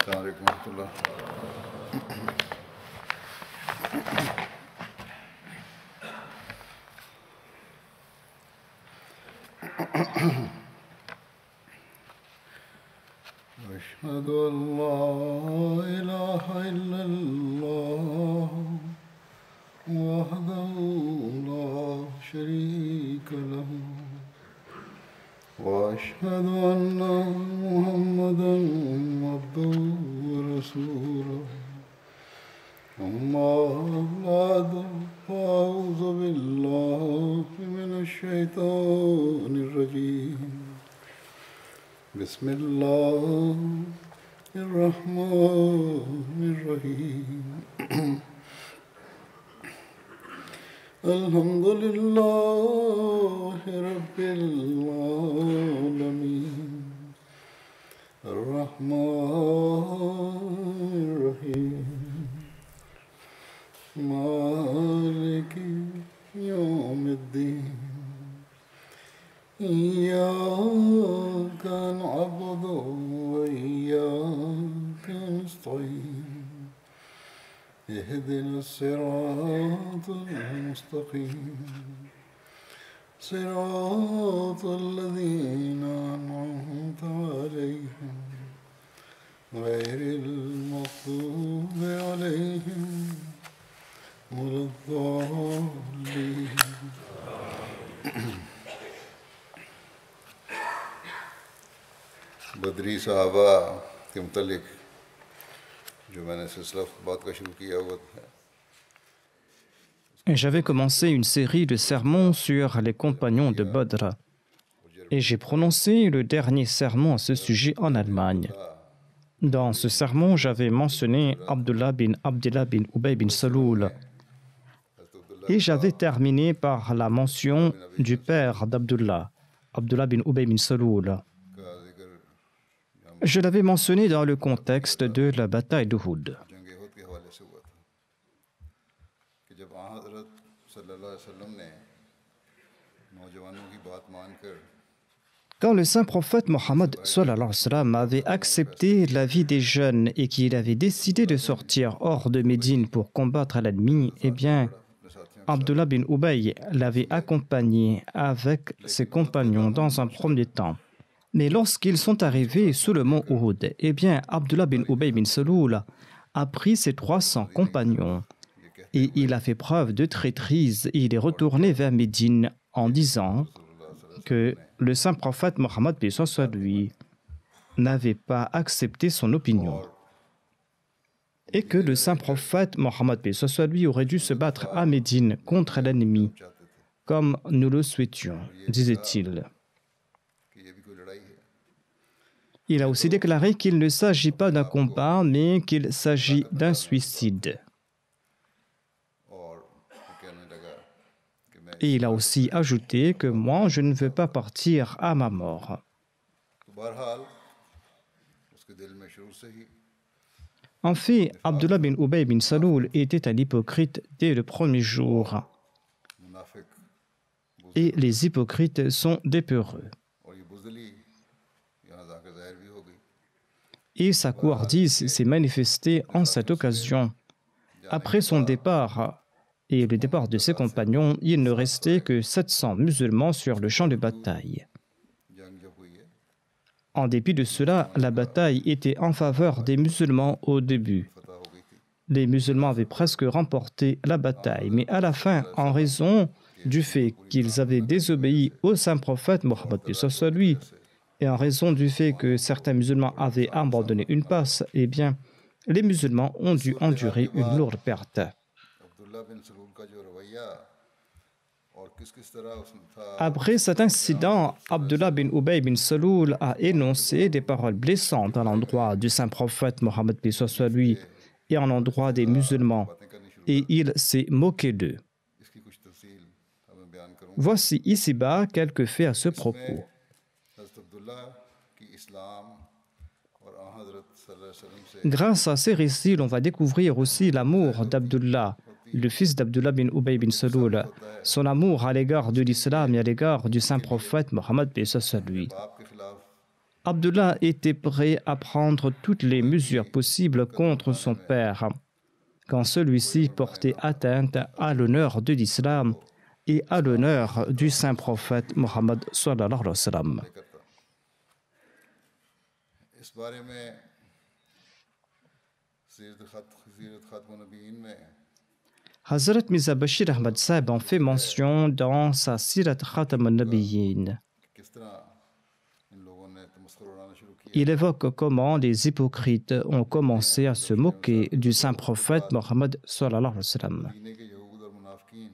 السلام عليكم ورحمة الله. أشهد أن لا إله إلا الله وحده لا شريك له وأشهد أن محمدا عبده ورسوله أما بعد فأعوذ بالله من الشيطان الرجيم بسم الله الرحمن الرحيم الحمد لله رب العالمين الرحمن الرحيم مالك يوم الدين إياك نعبد وإياك نستعين اهدنا الصراط المستقيم صراط الذين أنعمت عليهم غير المغضوب عليهم ولا الضالين. बदरी साहबा के मुतल्लिक जो मैंने सिलसिला बात का शुरू किया हुआ है. J'avais commencé une série de sermons sur les compagnons de Badr et j'ai prononcé le dernier sermon à ce sujet en Allemagne. Dans ce sermon, j'avais mentionné Abdullah bin Ubay bin Saloul et j'avais terminé par la mention du père d'Abdullah, Abdullah bin Ubay bin Saloul. Je l'avais mentionné dans le contexte de la bataille d'Uhud. Quand le saint prophète Mohammed avait accepté l'avis des jeunes et qu'il avait décidé de sortir hors de Médine pour combattre l'ennemi, eh bien, Abdullah bin Ubay l'avait accompagné avec ses compagnons dans un premier temps. Mais lorsqu'ils sont arrivés sous le mont Uhud, eh bien, Abdullah bin Ubay bin Saloul a pris ses 300 compagnons et il a fait preuve de traîtrise et il est retourné vers Médine en disant que le saint prophète Mohammed lui n'avait pas accepté son opinion et que le saint prophète Mohammed lui aurait dû se battre à Médine contre l'ennemi comme nous le souhaitions, disait-il. Il a aussi déclaré qu'il ne s'agit pas d'un combat, mais qu'il s'agit d'un suicide. Et il a aussi ajouté que moi, je ne veux pas partir à ma mort. En fait, Abdullah bin Ubay bin Saloul était un hypocrite dès le premier jour. Et les hypocrites sont des peureux. Et sa couardise s'est manifestée en cette occasion. Après son départ et le départ de ses compagnons, il ne restait que 700 musulmans sur le champ de bataille. En dépit de cela, la bataille était en faveur des musulmans au début. Les musulmans avaient presque remporté la bataille, mais à la fin, en raison du fait qu'ils avaient désobéi au saint prophète Mohammed lui, et en raison du fait que certains musulmans avaient abandonné une passe, eh bien, les musulmans ont dû endurer une lourde perte. Après cet incident, Abdullah bin Ubay bin Saloul a énoncé des paroles blessantes à l'endroit du saint prophète Mohammed lui et à l'endroit des musulmans, et il s'est moqué d'eux. Voici ici-bas quelques faits à ce propos. Grâce à ces récits, on va découvrir aussi l'amour d'Abdullah, le fils d'Abdullah bin Ubay bin Saloul, son amour à l'égard de l'islam et à l'égard du saint prophète Mohammed lui. Abdullah était prêt à prendre toutes les mesures possibles contre son père quand celui-ci portait atteinte à l'honneur de l'islam et à l'honneur du saint prophète Mohammed sallallahu alayhi wa sallam. इस बारे में सीरत खातमुन नबीयीन में Hazrat Mirza Bashir Ahmad Sahib en fait mention dans sa Sirat Khatam al-Nabiyyin. किस तरह इन लोगों ने तमस्खुर उड़ाना शुरू किया Il évoque comment les hypocrites ont commencé à se moquer du saint prophète Mohammed sallallahu alayhi wa sallam. मदीने के यहूद और मुनाफिकीन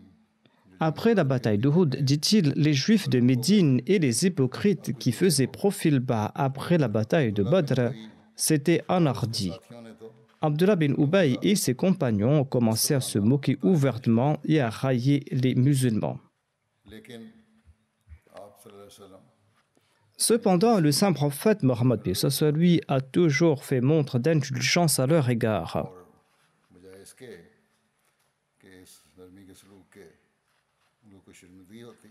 Après la bataille d'Uhud, dit-il, les Juifs de Médine et les hypocrites qui faisaient profil bas après la bataille de Badr s'étaient enhardis. साथियों ने तो Abdullah bin Ubay et ses compagnons ont commencé à se moquer ouvertement et à railler les musulmans. लेकिन आप सल्लल्लाहु अलैहि वसल्लम Cependant, le saint prophète Mohammed paix soit lui a toujours fait montre d'indulgence à leur égard. और बजाय इसके कि इस नरमी के सलूक के उन लोगों को शर्मिंदगी होती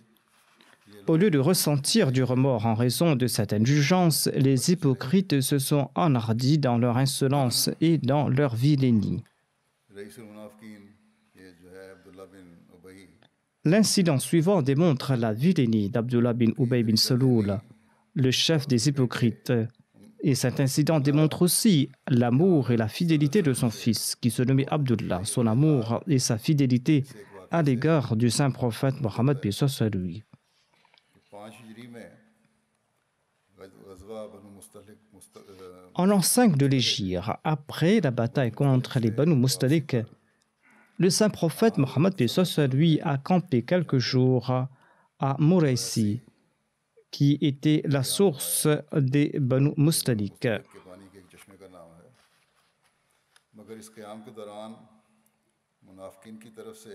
Au lieu de ressentir du remords en raison de cette indulgence, les hypocrites se sont enhardis dans leur insolence et dans leur vilainie. Rice मुनाफिकीन ये जो है अब्दुल्ला बिन उबई L'incident suivant démontre la vilainie d'Abdullah bin Ubay bin Saloul, le chef des hypocrites. Et cet incident démontre aussi l'amour et la fidélité de son fils, qui se nommait Abdullah, son amour et sa fidélité à l'égard du saint prophète Mohammed paix soit lui. 5 हिजरी में गज़वा बनु मुस्तलिक En l'an 5 de l'Hégire, après la bataille contre les Banu Mustalik, le saint prophète Mohammed paix soit lui a campé quelques jours à Mouraïsi, qui était la source des Banu Mustalik. के पानी के एक चश्मे का नाम है मगर इस क़याम के दौरान मुनाफिकीन की तरफ से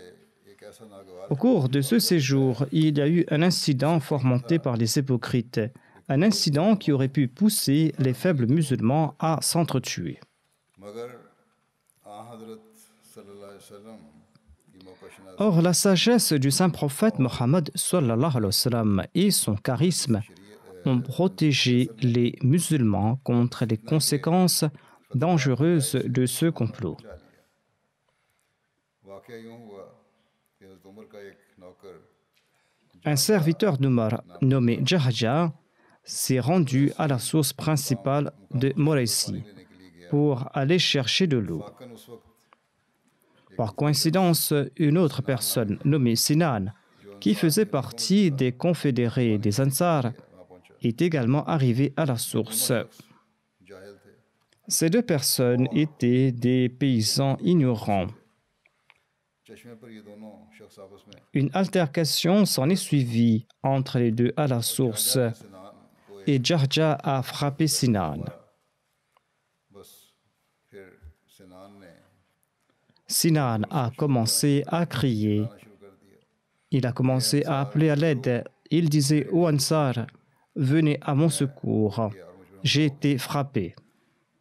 एक ऐसा नागवार Au cours de ce séjour, il y a eu un incident fomenté par les hypocrites, un incident qui aurait pu pousser les faibles musulmans à s'entretuer. मगर आ हज़रत सल्लल्लाहु अलैहि वसल्लम की मौक़ा-शनासी Or, la sagesse du saint prophète Mohammed sallallahu alayhi wa sallam et son charisme ont protégé les musulmans contre les conséquences dangereuses de ce complot. बचा लिया वाक़या यूँ हुआ कि हज़रत उमर का एक नौकर Un serviteur d'Omar nommé Jahaja s'est rendu à la source principale de Moraïsi लेने के लिए गया pour aller chercher de l'eau. वाक़न उस वक्त Par coïncidence, une autre personne nommée Sinan, qui faisait partie des confédérés des Ansar, वहाँ पहुँचा est également arrivée à la source. जाहिल थे Ces deux personnes étaient des paysans ignorants. चश्मे पर ये दोनों शख्स आपस में Une altercation s'en est suivie entre les deux à la source सिनान को et Jarja a frappé Sinan. बस फिर सिनान ने Sinan a commencé à crier. आना शुरू कर दिया Il a commencé à appeler à l'aide. Il disait ô Ansar, venez à mon secours. J'ai été frappé.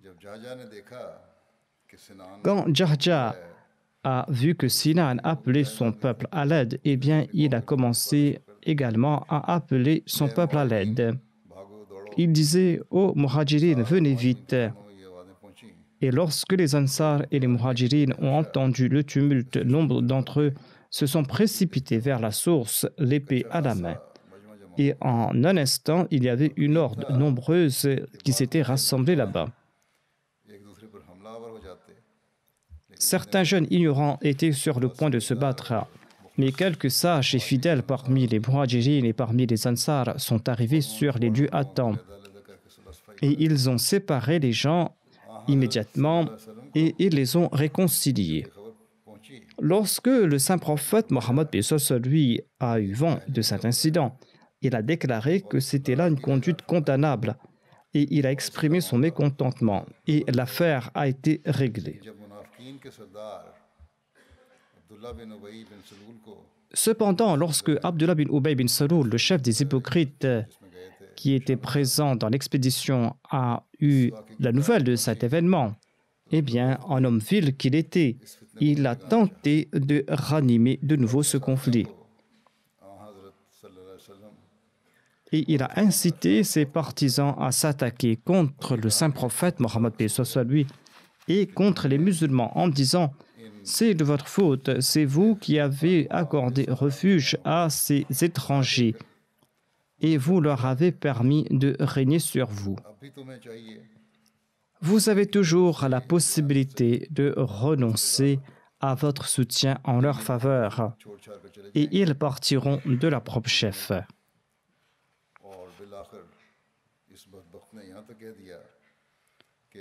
जब जाजा ने देखा कि सिनान Quand Jarja a vu que Sinan appelait son peuple à l'aide, eh bien, il a commencé également à appeler son peuple à l'aide. भागो दौड़ो Il disait ô Muhajirin, venez vite. ये आवाज़ें पहुंची Et lorsque les Ansar et les Muhajirin ont entendu le tumulte, nombre d'entre eux se sont précipités vers la source, l'épée à la main. मजमा जमा Et en un instant, il y avait une horde nombreuse qui s'était rassemblée là-bas. एक दूसरे पर हमलावर हो जाते Certains jeunes ignorants étaient sur le point de se battre, mais quelques sages et fidèles parmi les Muhajirin et parmi les Ansar sont arrivés sur les lieux à temps. अलग करके सुलह सफाई Et ils ont séparé les gens immédiatement et ils les ont réconciliés. खबर पहुंची Lorsque le saint prophète Mohammed paix soit lui a eu vent de cet incident, il a déclaré que c'était là une conduite condamnable et il a exprimé son mécontentement et l'affaire a été réglée. जब मुनाफिकीन के सरदार अब्दुल्ला बिन उबई बिन सलूल को Cependant, lorsque Abdullah bin Ubay bin Saloul, le chef des hypocrites इसमें गए थे qui était présent dans l'expédition, a eu la nouvelle de cet événement, eh bien, en homme vil qu'il était, il a tenté de ranimer de nouveau ce conflit. आ हज़रत सल्लल्लाहु अलैहि वसल्लम et il a incité ses partisans à s'attaquer contre le saint prophète Mohammed paix soit lui et contre les musulmans en disant « C'est de votre faute, c'est vous qui avez accordé refuge à ces étrangers et vous leur avez permis de régner sur vous. Vous avez toujours la possibilité de renoncer à votre soutien en leur faveur et ils partiront de leur propre chef. »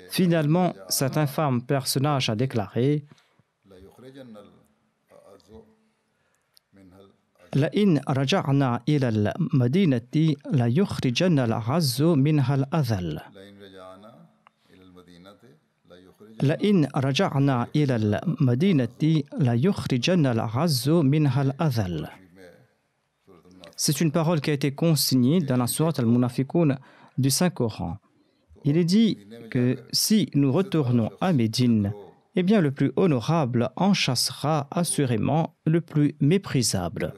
Finalement, cet infâme personnage a déclaré لئن رجعنا إلى المدينة ليخرجن الأعز منها الأذل. لئن رجعنا إلى المدينة ليخرجن الأعز منها الأذل. C'est une parole qui a été consignée dans la sourate Al-Munafiqun du Saint-Coran. Il est dit que si nous retournons à Médine, eh bien le plus honorable en chassera assurément le plus méprisable.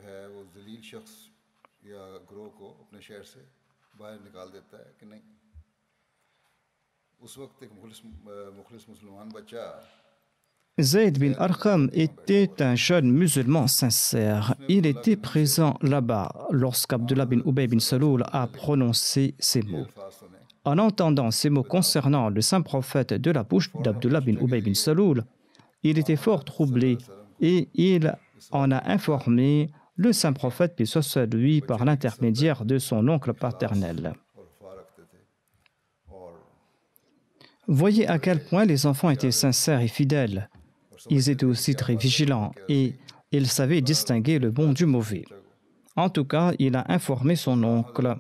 Zayd bin Arqam était un jeune musulman sincère. Il était présent là-bas lorsqu'Abdullah bin Ubay bin Saloul a prononcé ces mots. En entendant ces mots concernant le saint prophète de la bouche d'Abdullah bin Ubay bin Saloul, il était fort troublé et il en a informé le saint prophète, paix soit sur lui, par l'intermédiaire de son oncle paternel. Voyez à quel point les enfants étaient sincères et fidèles. Ils étaient aussi très vigilants et ils savaient distinguer le bon du mauvais. En tout cas, il a informé son oncle.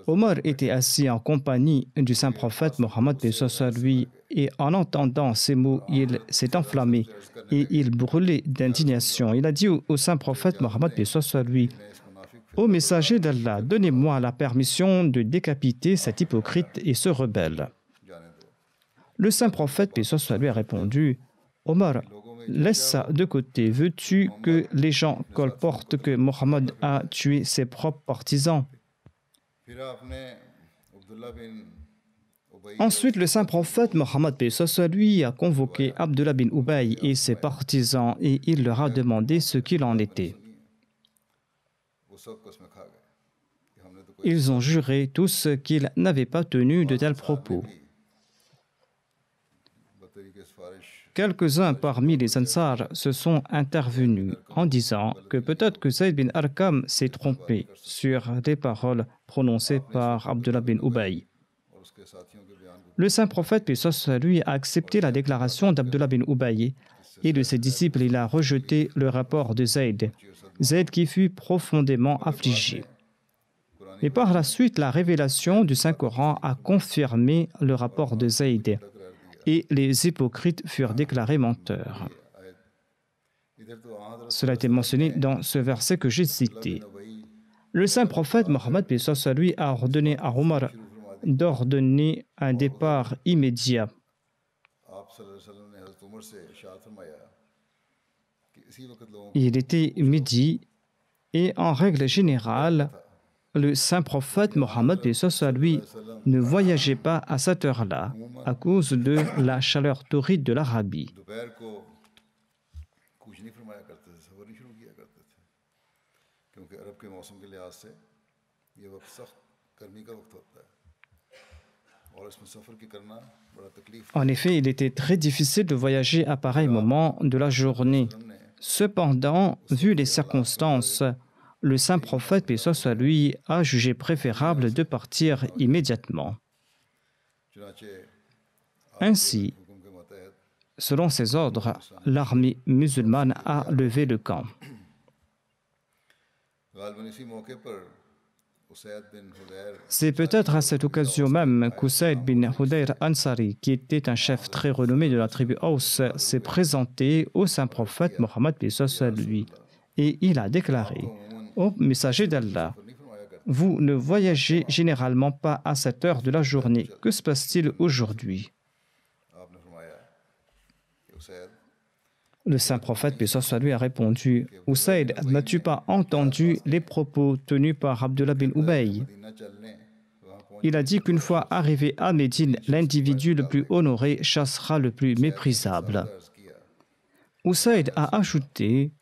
Omar était assis en compagnie du saint prophète Mohammed paix soit sur lui et en entendant ces mots, il s'est enflammé et il brûlait d'indignation. Il a dit au saint prophète Mohammed paix soit sur lui: Ô messager d'Allah, donnez-moi la permission de décapiter cet hypocrite et ce rebelle. Le saint prophète paix soit sur lui a répondu: Omar, laisse ça de côté. Veux-tu que les gens colportent que Mohammed a tué ses propres partisans? Ensuite, le saint prophète Mohammed paix soit sur lui a convoqué Abdullah bin Ubay et ses partisans et il leur a demandé ce qu'il en était. Ils ont juré tous qu'ils n'avaient pas tenu de tels propos. Quelques-uns parmi les Ansar se sont intervenus en disant que peut-être que Zayd bin Arqam s'est trompé sur des paroles prononcées par Abdullah bin Ubay. Le saint prophète, paix soit sur lui, a accepté la déclaration d'Abdullah bin Ubay et de ses disciples, il a rejeté le rapport de Zayd. Zayd qui fut profondément affligé. Et par la suite, la révélation du Saint-Coran a confirmé le rapport de Zayd et les hypocrites furent déclarés menteurs. Cela a été mentionné dans ce verset que j'ai cité. Le saint prophète Mohammed paix soit sur lui a ordonné à Omar d'ordonner un départ immédiat. Il était midi et en règle générale, le saint prophète Mohammed paix soit sur lui ne voyageait pas à cette heure-là à cause de la chaleur torride de l'Arabie. En effet, il était très difficile de voyager à pareil moment de la journée. Cependant, vu les circonstances, le saint prophète, paix soit sur lui, a jugé préférable de partir immédiatement. Ainsi, selon ses ordres, l'armée musulmane a levé le camp. C'est peut-être à cette occasion même qu'Usayd bin Hudayr Ansari, qui était un chef très renommé de la tribu Aus, s'est présenté au saint prophète Mohammed paix soit sur lui et il a déclaré: Ô messager d'Allah, vous ne voyagez généralement pas à cette heure de la journée. Que se passe-t-il aujourd'hui? Le saint prophète, paix soit lui, a répondu: Usaid, n'as-tu pas entendu les propos tenus par Abdullah bin Ubay? Il a dit qu'une fois arrivé à Médine, l'individu le plus honoré chassera le plus méprisable. Usaid a ajouté: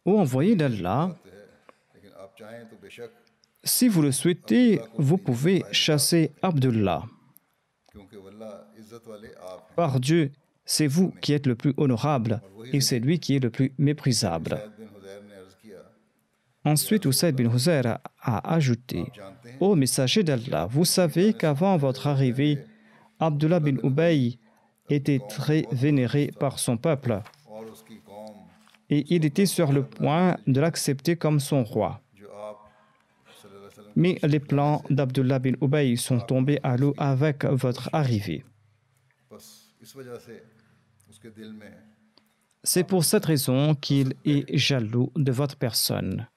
Ô envoyé d'Allah, si vous le souhaitez, vous pouvez chasser Abdullah. Par Dieu, c'est vous qui êtes le plus honorable et c'est lui qui est le plus méprisable. Ensuite, Usaid bin Huzayr a ajouté: Ô messager d'Allah, vous savez qu'avant votre arrivée, Abdullah bin Ubay était très vénéré par son peuple et il était sur le point de l'accepter comme son roi. Mais les plans d'Abdullah bin Ubay sont tombés à l'eau avec votre arrivée. C'est pour cette raison qu'il est jaloux de votre personne.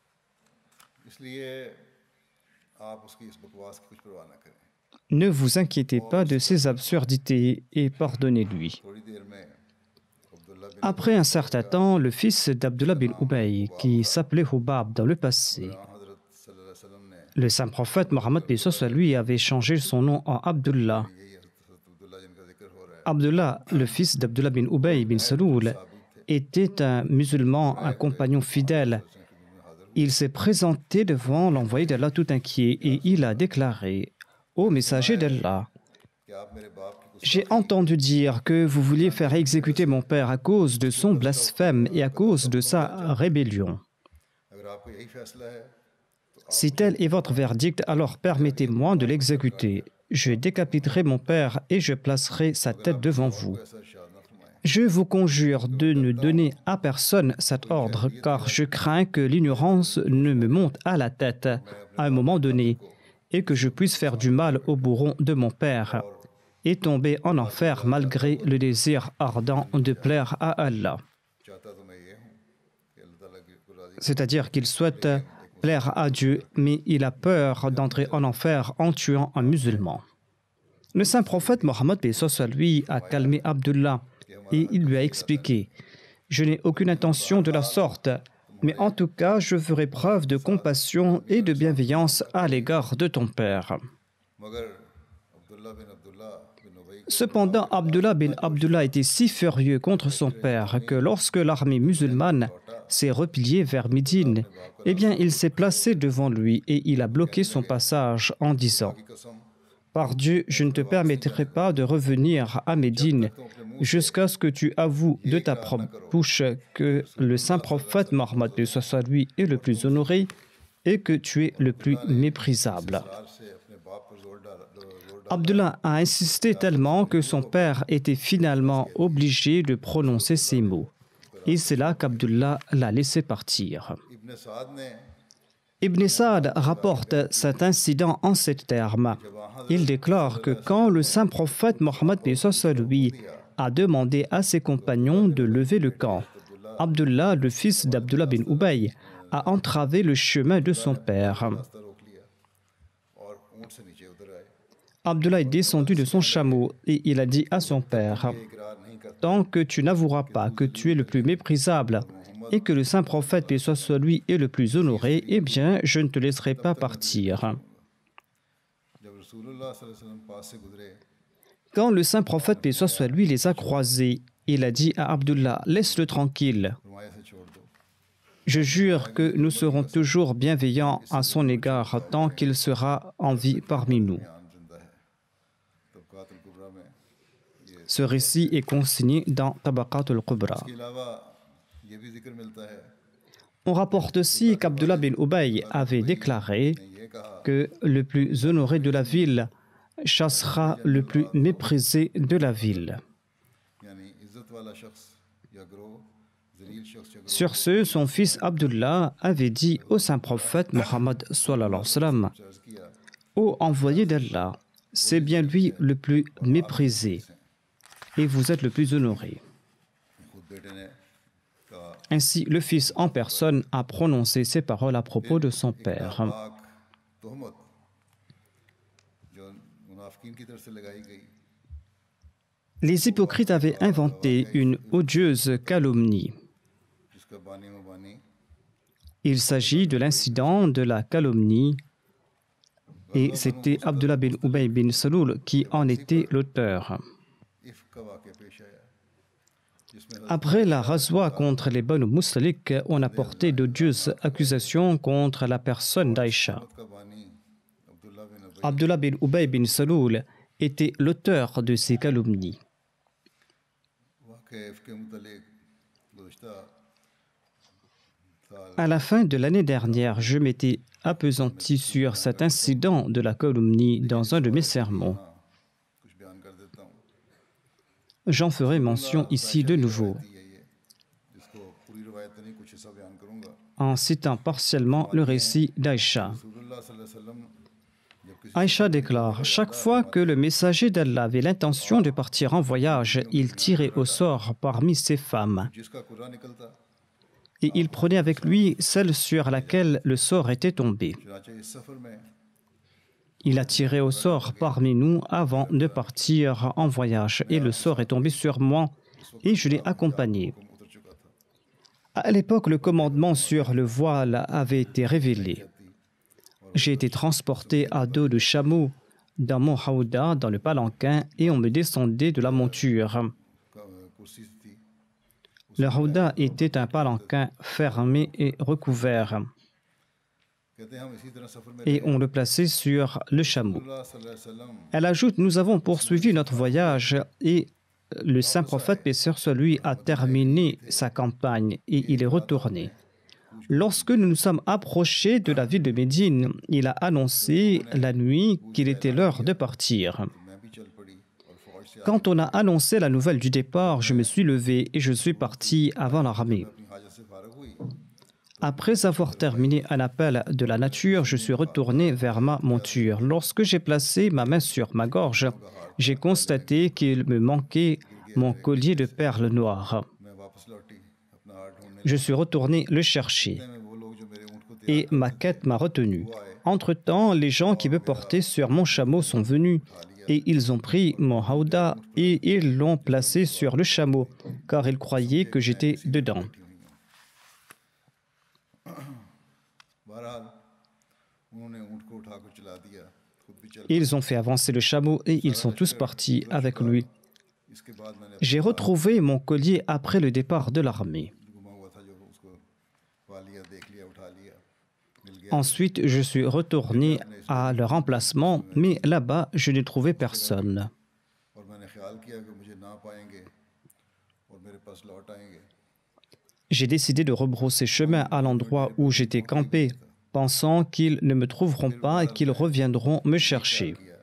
Ne vous inquiétez pas de ces absurdités et pardonnez-lui. Après un certain temps, le fils d'Abdullah bin Ubay, qui s'appelait Hubab dans le passé, le saint prophète Mohammed lui avait changé son nom en Abdullah. Abdullah, le fils d'Abdullah bin Ubay bin Saloul, était un musulman, un compagnon fidèle. Il s'est présenté devant l'envoyé d'Allah tout inquiet et il a déclaré: Ô messager d'Allah, j'ai entendu dire que vous vouliez faire exécuter mon père à cause de son blasphème et à cause de sa rébellion. Si tel est votre verdict, alors permettez-moi de l'exécuter. Je décapiterai mon père et je placerai sa tête devant vous. Je vous conjure de ne donner à personne cet ordre, car je crains que l'ignorance ne me monte à la tête à un moment donné et que je puisse faire du mal au bourron de mon père et tomber en enfer malgré le désir ardent de plaire à Allah. C'est-à-dire qu'il souhaite plaire à Dieu, mais il a peur d'entrer en enfer en tuant un musulman. Le saint prophète Mohammed lui a calmé Abdullah et il lui a expliqué: Je n'ai aucune intention de la sorte, mais en tout cas, je ferai preuve de compassion et de bienveillance à l'égard de ton père. Cependant, Abdullah bin Abdullah était si furieux contre son père que lorsque l'armée musulmane s'est repliée vers Médine, eh bien, il s'est placé devant lui et il a bloqué son passage en disant: Par Dieu, je ne te permettrai pas de revenir à Médine jusqu'à ce que tu avoues de ta propre bouche que le saint prophète Mohammed lui est le plus honoré et que tu es le plus méprisable. Abdullah a insisté tellement que son père était finalement obligé de prononcer ces mots. Et c'est là qu'Abdullah l'a laissé partir. Ibn Saad rapporte cet incident en ces termes. Il déclare que quand le saint prophète Mohammed lui a demandé à ses compagnons de lever le camp, Abdullah, le fils d'Abdullah bin Ubay, a entravé le chemin de son père. Abdullah est descendu de son chameau et il a dit à son père: Tant que tu n'avoueras pas que tu es le plus méprisable et que le saint prophète, paix soit lui, est le plus honoré, eh bien, je ne te laisserai pas partir. Quand le saint prophète, paix soit lui, les a croisés, il a dit à Abdullah: Laisse-le tranquille. Je jure que nous serons toujours bienveillants à son égard tant qu'il sera en vie parmi nous. Ce récit est consigné dans Tabaqat al-Kubra. On rapporte aussi qu'Abdullah bin Ubay avait déclaré que le plus honoré de la ville chassera le plus méprisé de la ville. Sur ce, son fils Abdullah avait dit au saint prophète Mohammed sallallahu alayhi wa sallam: Ô envoyé d'Allah, c'est bien lui le plus méprisé et vous êtes le plus honoré. Ainsi, le fils en personne a prononcé ces paroles à propos de son père. Les hypocrites avaient inventé une odieuse calomnie. जिसका बानी में बानी Il s'agit de l'incident de la calomnie et c'était Abdullah bin Ubay bin Saloul qui en était l'auteur. इफ्क का वाक़या पेश आया जिसमें Après la razwa contre les Banu Mustalik, on a porté d'odieuses accusations contre la personne d'Aïcha. हजरत का बानी अब्दुल्ला बिन उबई Abdullah bin Ubay bin Saloul était l'auteur de ces calomnies. वाक़या इफ्क के मुतालिक गुज़श्ता À la fin de l'année dernière, je m'étais appesanti sur cet incident de la calomnie dans un de mes sermons. कुछ बयान कर देता हूँ J'en ferai mention ici de nouveau, ये जिसको पूरी रवायत नहीं कुछ हिस्सा बयान करूँगा en citant partiellement le récit d'Aïcha. रसूलुल्लाह सल्लल्लाहु अलैहि वसल्लम जब किसी Aïcha déclare, chaque fois que le messager d'Allah avait l'intention de partir en voyage, il tirait au sort parmi ses femmes जिसका कुर्रा निकलता et il prenait avec lui celle sur laquelle le sort était tombé. चुनाचे इस सफ़र में Il a tiré au sort parmi nous avant de partir en voyage et le sort est tombé sur moi et je l'ai accompagné. हुक्म उतर चुका था À l'époque, le commandement sur le voile avait été révélé. J'ai été transporté à dos de chameau dans mon haouda, dans le palanquin, et on me descendait de la monture. कुर्सी थी Le haouda était un palanquin fermé et recouvert, कहते हैं हम इसी तरह सफ़र में et on le plaçait sur le chameau. रसूलुल्लाह सल्लल्लाहु अलैहि वसल्लम Elle ajoute, nous avons poursuivi notre voyage et le saint prophète, paix sur lui, a terminé sa campagne et il est retourné. Lorsque nous nous sommes approchés de la ville de Médine, il a annoncé la nuit qu'il était l'heure de partir. मैं भी चल पड़ी और फौज से Quand on a annoncé la nouvelle du départ, je me suis levé et je suis parti avant l'armée. अपनी हाजत से फारग हुई Après avoir terminé un appel de la nature, je suis retourné vers ma monture. Lorsque j'ai placé ma main sur ma gorge, j'ai constaté qu'il me manquait mon collier de perles noires. मैं वापस लौटी अपना हार ढूंढने Je suis retourné le chercher में वो लोग जो मेरे ऊँट को et ma quête m'a retenu. Entre-temps, les gens qui me portaient sur mon chameau sont venus et ils ont pris mon haouda et ils l'ont placé sur le chameau car ils croyaient que j'étais dedans. बहरहाल उन्होंने ऊँट को उठाकर चला दिया खुद भी चल Ils ont fait avancer le chameau et ils sont tous partis avec lui. इसके बाद मैंने J'ai retrouvé mon collier après le départ de l'armée. गुमा हुआ था जो उसको पा लिया देख लिया उठा लिया मिल गया Ensuite, je suis retourné à leur emplacement, mais là-bas, je n'ai trouvé personne. और मैंने ख्याल किया कि मुझे ना पाएंगे और मेरे पास लौट आएंगे J'ai décidé de rebrousser chemin à l'endroit où j'étais campé, pensant qu'ils ne me trouveront pas et qu'ils reviendront me chercher. किया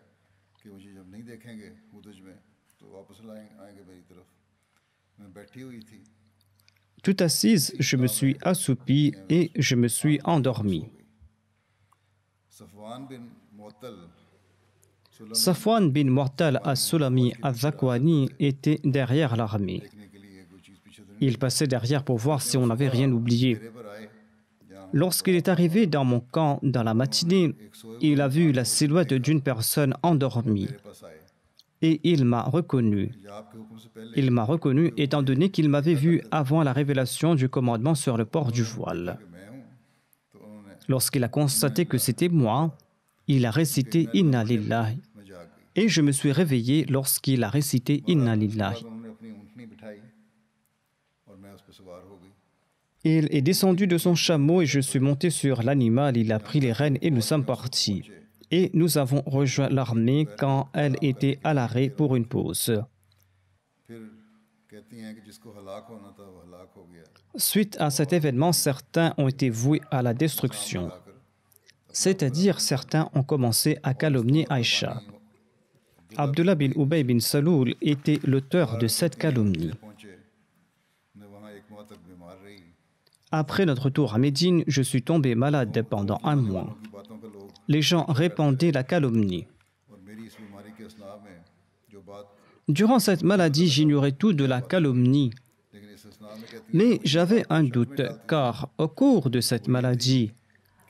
कि मुझे जब नहीं देखेंगे हुदुज में तो वापस आएंगे मेरी तरफ मैं बैठी हुई थी Tout assise, je me suis assoupie et je me suis endormie. Safwan bin Muattal सुलम Safwan bin Mu'tal as-Sulami al-Zakwani était derrière l'armée. देखने के लिए कोई चीज़ पीछे तो नहीं Il passait derrière pour voir si on n'avait rien oublié. मेरे पर आए जहाँ Lorsqu'il est arrivé dans mon camp dans la matinée, il a vu la silhouette d'une personne endormie मेरे पास आए et il m'a reconnu. या आपके हुक्म से पहले Il m'a reconnu étant donné qu'il m'avait vu avant la révélation du commandement sur le port du voile. कि मैं हूँ तो उन्होंने Lorsqu'il a constaté que c'était moi, il a récité Inna lillahi मैं जाग गई et je me suis réveillé lorsqu'il a récité Inna lillahi. बाद उन्होंने अपनी ऊँटनी बिठाई और मैं उस पर सवार हो गई Il est descendu de son chameau et je suis monté sur l'animal. Il a pris les rênes et nous sommes partis. Et nous avons rejoint l'armée quand elle était à l'arrêt pour une pause. फिर कहती हैं कि जिसको हलाक होना था वो हलाक हो गया Suite à cet événement, certains ont été voués à la destruction. आकर C'est-à-dire, certains ont commencé à calomnier Aïcha. Abdullah bin Ubay bin Saloul était l'auteur de cette calomnie. पहुँचे मैं वहाँ एक माह तक बीमार रही Après notre retour à Médine, je suis tombé malade pendant un mois. उनकी बातों का लोग Les gens répandaient la calomnie. और मेरी इस बीमारी के असना में जो बात Durant cette maladie, j'ignorais tout de la calomnie. लेकिन इस असना में कहती Mais j'avais un doute, car au cours de cette maladie,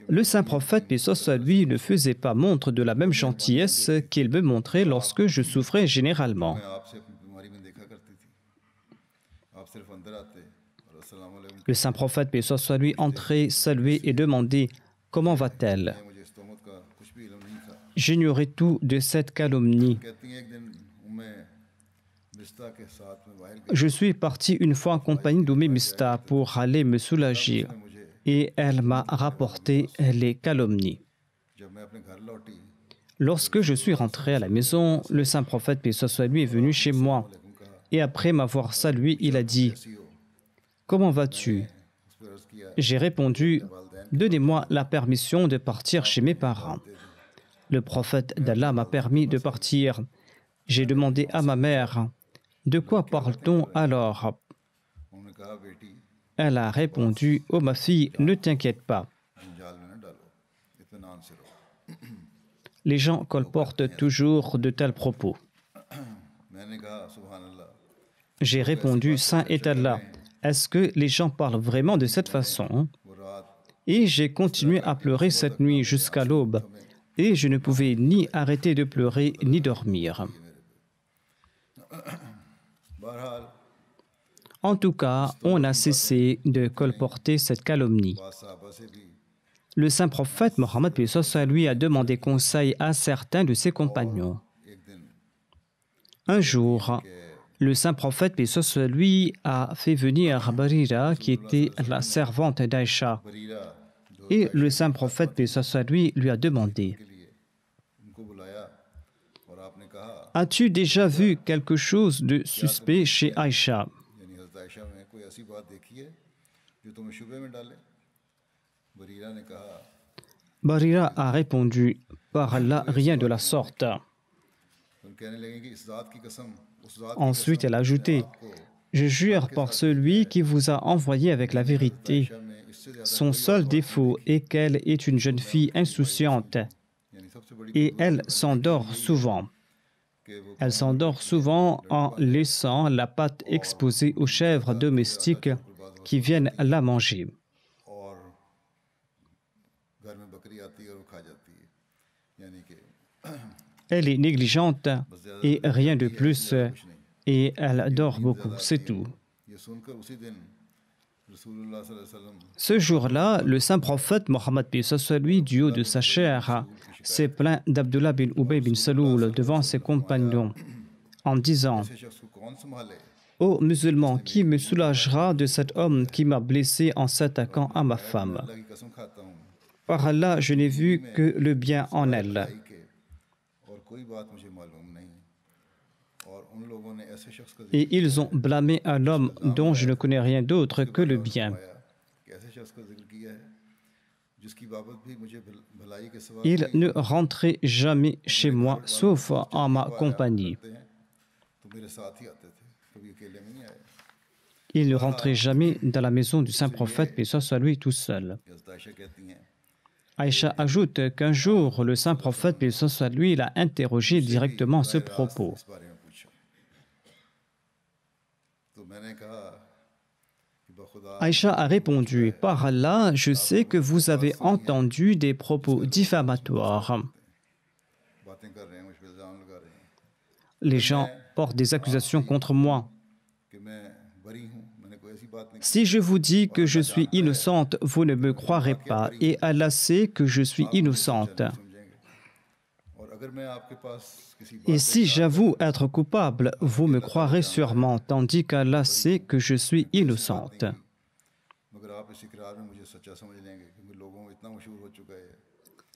le saint prophète, paix soit lui, ne faisait pas montre de la même gentillesse qu'il me montrait lorsque je souffrais généralement. मैं आपसे अपनी बीमारी में आप सिर्फ अंदर आते और अस्सलाम वालेकुम Le saint prophète, paix soit sur lui, entrait, saluait et demandait comment va-t-elle. मुझे इस तोहमत का कुछ भी इल्म नहीं था। J'ignorais tout de cette calomnie. कहती हैं एक दिन उम्मे मिस्ता के साथ में बाहर गई। Je suis parti une fois en compagnie d'Oumé Mista pour aller me soulager et elle m'a rapporté les calomnies. जब मैं अपने घर लौटी Lorsque je suis rentré à la maison, le saint prophète, paix soit sur lui, est venu chez moi. Et après m'avoir salué, il a dit « Comment vas-tu » उस पर अर्ज किया J'ai répondu « Donnez-moi la permission de partir chez mes parents ». Le prophète d'Allah m'a permis de partir. J'ai demandé à ma mère « De quoi parle-t-on alors ?» उन्होंने कहा बेटी Elle a répondu « Oh ma fille, ne t'inquiète pas. जंजाल में न डालो, इत्मीनान से रहो। Les gens colportent toujours de tels propos. मैंने कहा सुभान अल्लाह J'ai répondu « Saint est Allah. Est-ce que les gens parlent vraiment de cette façon ?» वो रात Et j'ai continué à pleurer cette nuit jusqu'à l'aube. Et je ne pouvais ni arrêter de pleurer ni dormir. बहरहाल En tout cas, on a cessé de colporter cette calomnie. बात साहबा से भी Le saint prophète Mohammed paix soit sur lui a demandé conseil à certains de ses compagnons. एक दिन Un jour, le saint prophète paix soit sur lui a fait venir Barira, qui était la servante d'Aïcha. Bareera जो Et le saint prophète paix soit sur lui a demandé के लिए उनको बुलाया और आपने कहा As-tu déjà vu quelque chose de suspect chez Aïcha? यानी हज़रत आयशा में कोई ऐसी बात देखी है जो तुम्हें शुबे में डाले। बरीरा ने कहा Barira a répondu Par Allah, rien de la sorte. तुम कहने लगे कि इस जात की कसम उस जात की Ensuite, कसम elle a ajouté आपको Je jure par celui qui vous a envoyé avec la vérité. Ayesha में इससे ज्यादा Son seul défaut est qu'elle est une jeune fille insouciante यानी सबसे बड़ी et elle s'endort souvent. कि वो Elle s'endort souvent en laissant la pâte exposée aux chèvres domestiques qui viennent la manger. और घर में बकरी आती है और वो खा जाती है यानी कि Elle est négligente et rien de plus et elle dort beaucoup, c'est tout. ये सुनकर उसी दिन रसूलुल्लाह सल्लल्लाहु अलैहि वसल्लम Ce jour-là, le saint prophète Mohammed paix soit sur lui, du haut de sa chair, s'est plaint d'Abdullah bin Ubay bin Saloul devant ses compagnons en disant ऐसे शख्स को कौन संभाले Ô musulman, qui me soulagera de cet homme qui m'a blessé en s'attaquant à ma femme? अल्लाह की कसम खाता हूँ Par Allah, je n'ai vu que le bien en elle. भाई के और कोई बात मुझे मालूम नहीं और उन लोगों ने ऐसे शख्स का Et ils ont blâmé un homme dont je ne connais rien d'autre que le bien. जिक्र कि ऐसे शख्स का जिक्र किया है जिसकी बाबत भी मुझे भलाई के सवाल Il ne rentrait jamais chez moi, sauf en ma compagnie. करते हैं तो मेरे साथ ही आते थे कभी अकेले में नहीं आए Il ne rentrait jamais dans la maison du saint prophète, paix soit sur lui, tout seul. हज़रत आयशा कहती हैं Aïcha ajoute qu'un jour, le saint prophète, paix soit sur lui, l'a interrogé directement à ce propos. इस बारे में पूछा तो मैंने कहा कि बखुदा Aïcha a répondu Par Allah, je sais que vous avez entendu des propos diffamatoires. बातें कर रहे हैं मुझ पर इल्जाम लगा रहे हैं Les gens portent des accusations contre moi. कि मैं बरी हूँ मैंने कोई ऐसी बात नहीं Si je vous dis que je suis innocente, vous ne me croirez pas, et Allah sait que je suis innocente. समझेंगे और अगर मैं आपके पास किसी Et बात si j'avoue être coupable, vous me croirez sûrement, tandis qu'Allah sait que je suis innocente. मगर आप इस इकरार में मुझे सच्चा समझ लेंगे क्योंकि लोगों में इतना मशहूर हो चुका है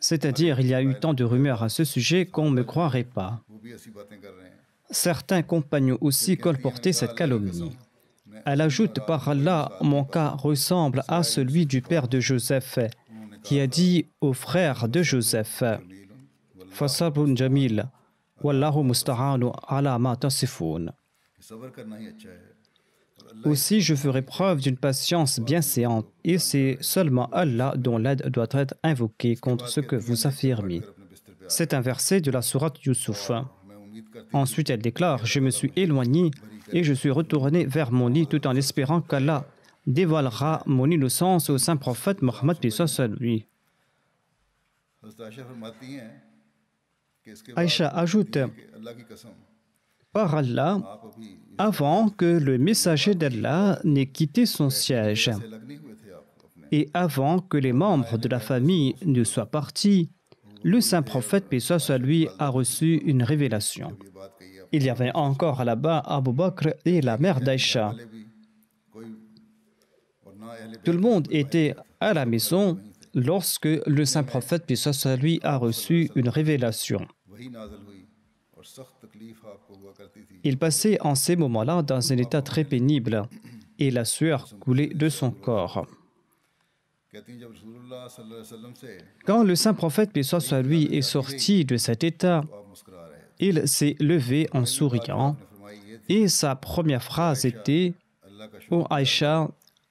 C'est-à-dire, il y a eu tant de rumeurs à ce sujet qu'on ne me croirait pas. वो भी ऐसी बातें कर रहे हैं Certains compagnons aussi colportaient cette calomnie. Elle ajoute par Allah, mon cas ressemble à celui du père de Joseph, qui a dit au frère de Joseph, Fasabrun Jamil, Wallahu musta'anu ala ma tasifun. कि सब्र करना ही अच्छा है और अल्लाह Aussi, je ferai preuve d'une patience bienséante, et c'est seulement Allah dont l'aide doit être invoquée contre ce que vous affirmez. अपने बिस्तर पे C'est un verset de la sourate Yusuf. मैं उम्मीद करती Ensuite, elle déclare Je me suis éloignée et je suis retournée vers mon lit tout en espérant qu'Allah dévoilera mon innocence au saint prophète Mohammed paix soit sur lui. हज़रत आयशा फरमाती हैं कि इसके बाद Aïcha ajoute कि अल्लाह की कसम par Allah, आप अभी avant que le messager d'Allah n'ait quitté son siège से लग नहीं हुए थे आप अपने et avant que les membres de la famille ne soient partis, le saint prophète, paix soit sur lui, a reçu une révélation. ये बात कही आप Il y avait encore là-bas Abu Bakr et la mère d'Aïcha. पहले भी कोई और ना अहले Tout le monde était à la maison lorsque le saint prophète, paix soit sur lui, a reçu une révélation. वही नाज़िल हुई और सख्त तकलीफ आपको हुआ करती थी Il passait en ces moments-là dans un état très pénible et la sueur coulait de son corps. कहती हैं जब रसूलुल्लाह सल्लल्लाहु अलैहि वसल्लम से Quand le saint prophète, paix soit sur lui, est sorti de cet état, आप मुस्कुरा रहे थे il s'est levé en souriant आपने फरमाई ये थी et sa première phrase était अल्लाह का « Ô Aïcha,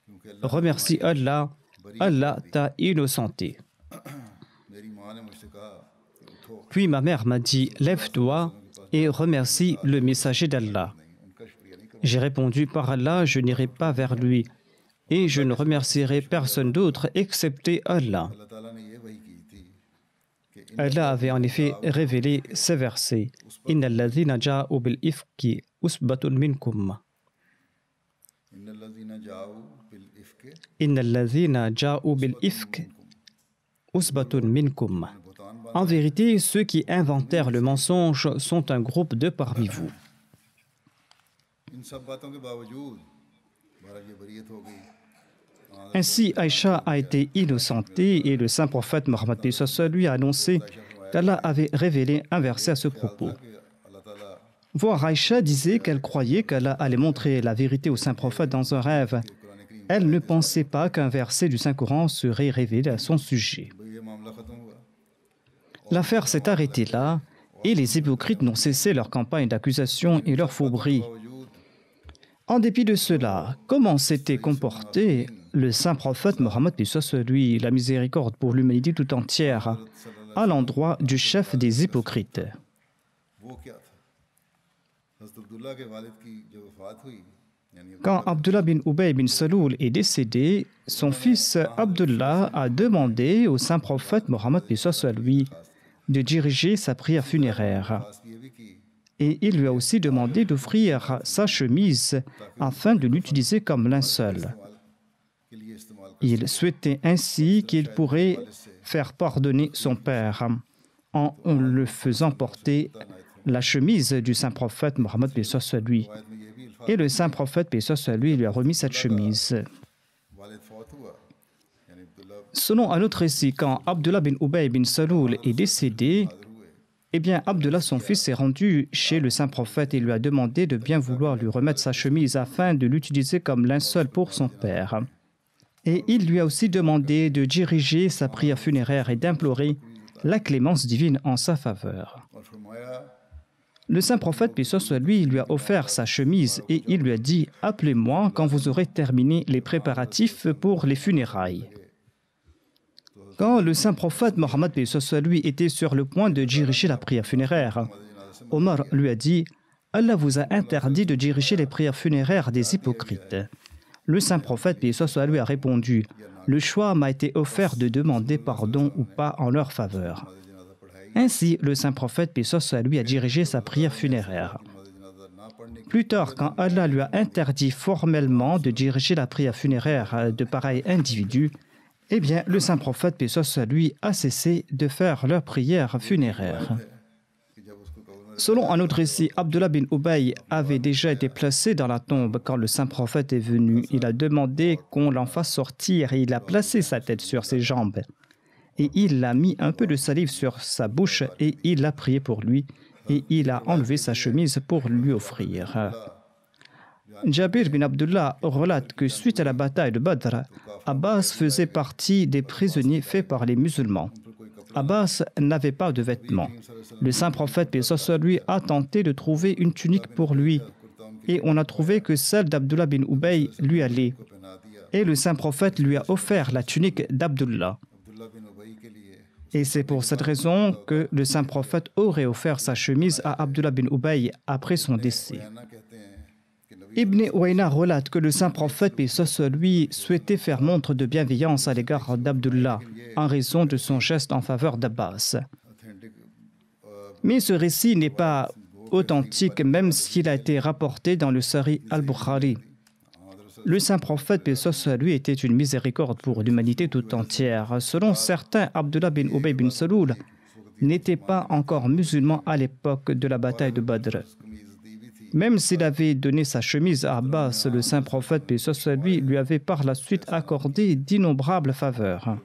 क्योंकि अल्लाह remercie Allah, Allah t'a innocenté. मेरी माँ ने मुझसे कहा कि उठो Puis ma mère m'a dit « Lève-toi et remercie le messager d'Allah. » उनका शुक्रिया नहीं करो J'ai répondu « Par Allah, je n'irai pas vers lui et je ne remercierai personne d'autre excepté Allah. » अल्लाह ताला ने ये वही की थी कि इन Allah avait en effet révélé ces versets. « Inna alladhina ja'u bil ifki usbatun minkum. इन्नल्लज़ीना जाऊ बिल इफ्के Inna alladhina ja'u bil ifk usbatun minkum. » Bhutan En vérité, ceux qui inventèrent le mensonge sont un groupe de parmi vous. इन सब बातों के बावजूद हमारा ये बरियत हो गई Ainsi, Aïcha a été innocentée et le saint prophète Mohammed lui a annoncé qu'Allah avait révélé un verset à ce propos. कि अल्लाह ताला Voir Aïcha disait qu'elle croyait qu'Allah allait montrer la vérité au saint prophète dans un rêve. Quran करीम Elle ne pensait pas qu'un verset du Saint-Coran serait révélé à son sujet. ये मामला खत्म हुआ L'affaire s'est arrêtée là et les hypocrites n'ont cessé leur campagne d'accusation et leur fourberie. बावजूद En dépit de cela, comment s'était comporté le saint prophète Mohammed, paix soit sur lui, la miséricorde pour l'humanité tout entière, à l'endroit du chef des hypocrites? वो क्या था हज़रत अब्दुल्ला के वालिद की जब वफ़ात हुई यानी Quand Abdullah bin Ubay bin Saloul est décédé, son fils Abdullah a demandé au saint prophète Mohammed, paix soit sur lui, de diriger sa prière funéraire. खास ये भी की Et il lui a aussi demandé d'offrir sa chemise afin de l'utiliser comme linceul. के लिए इस्तेमाल Il souhaitait ainsi qu'il pourrait faire pardonner son père en le faisant porter la chemise du saint prophète Mohammed, paix soit sur lui. में ये भी अल्फाज Et le saint prophète, paix soit sur lui, lui a remis cette chemise. वालिद फौत हुआ यानी Abdullah Selon un autre récit, quand Abdullah bin Ubay bin Saloul est décédé, eh bien, Abdullah, son fils, s'est rendu chez le saint prophète et lui a demandé de bien vouloir lui remettre sa chemise afin de l'utiliser comme linceul pour son père. Et il lui a aussi demandé de diriger sa prière funéraire et d'implorer la clémence divine en sa faveur. और फरमाया Le saint prophète, paix soit sur lui, lui a offert sa chemise et il lui a dit « Appelez-moi quand vous aurez terminé les préparatifs pour les funérailles. » Quand le saint prophète Mohammed, paix soit sur lui, était sur le point de diriger la prière funéraire, Omar lui a dit « Allah vous a interdit de diriger les prières funéraires des hypocrites. » Le saint prophète, paix soit sur lui, a répondu « Le choix m'a été offert de demander pardon ou pas en leur faveur. » Ainsi, le saint prophète, paix soit sur lui, a dirigé sa prière funéraire. Plus tard, quand Allah lui a interdit formellement de diriger la prière funéraire de pareils individus, eh bien, le saint prophète, paix soit sur lui, a cessé de faire leur prière funéraire. Selon un autre récit, Abdullah bin Ubay avait déjà été placé dans la tombe quand le saint prophète est venu. Il a demandé qu'on l'en fasse sortir et il a placé sa tête sur ses jambes. Et il a mis un peu de salive sur sa bouche et il a prié pour lui et il a enlevé sa chemise pour lui offrir. Jabir bin Abdullah relate que suite à la bataille de Badr, Abbas faisait partie des prisonniers faits par les musulmans. Abbas n'avait pas de vêtements. Le saint prophète, paix soit sur lui, a tenté de trouver une tunique pour lui et on a trouvé que celle d'Abdullah bin Ubay lui allait. Et le saint prophète lui a offert la tunique d'Abdullah. Et c'est pour cette raison que le saint prophète aurait offert sa chemise à Abdullah bin Ubay après son décès. Ibn Uwayna relate que le saint prophète, paix soit sur lui, souhaitait faire montre de bienveillance à l'égard d'Abdullah en raison de son geste en faveur d'Abbas. Mais ce récit n'est pas authentique, même s'il a été rapporté dans le Sahih al-Bukhari. Le saint prophète, paix soit sur lui, était une miséricorde pour l'humanité tout entière. Selon certains, Abdullah bin Ubay bin Saloul n'était pas encore musulman à l'époque de la bataille de Badr. Même s'il avait donné sa chemise à Abbas, le saint prophète, paix soit sur lui avait par la suite accordé d'innombrables faveurs.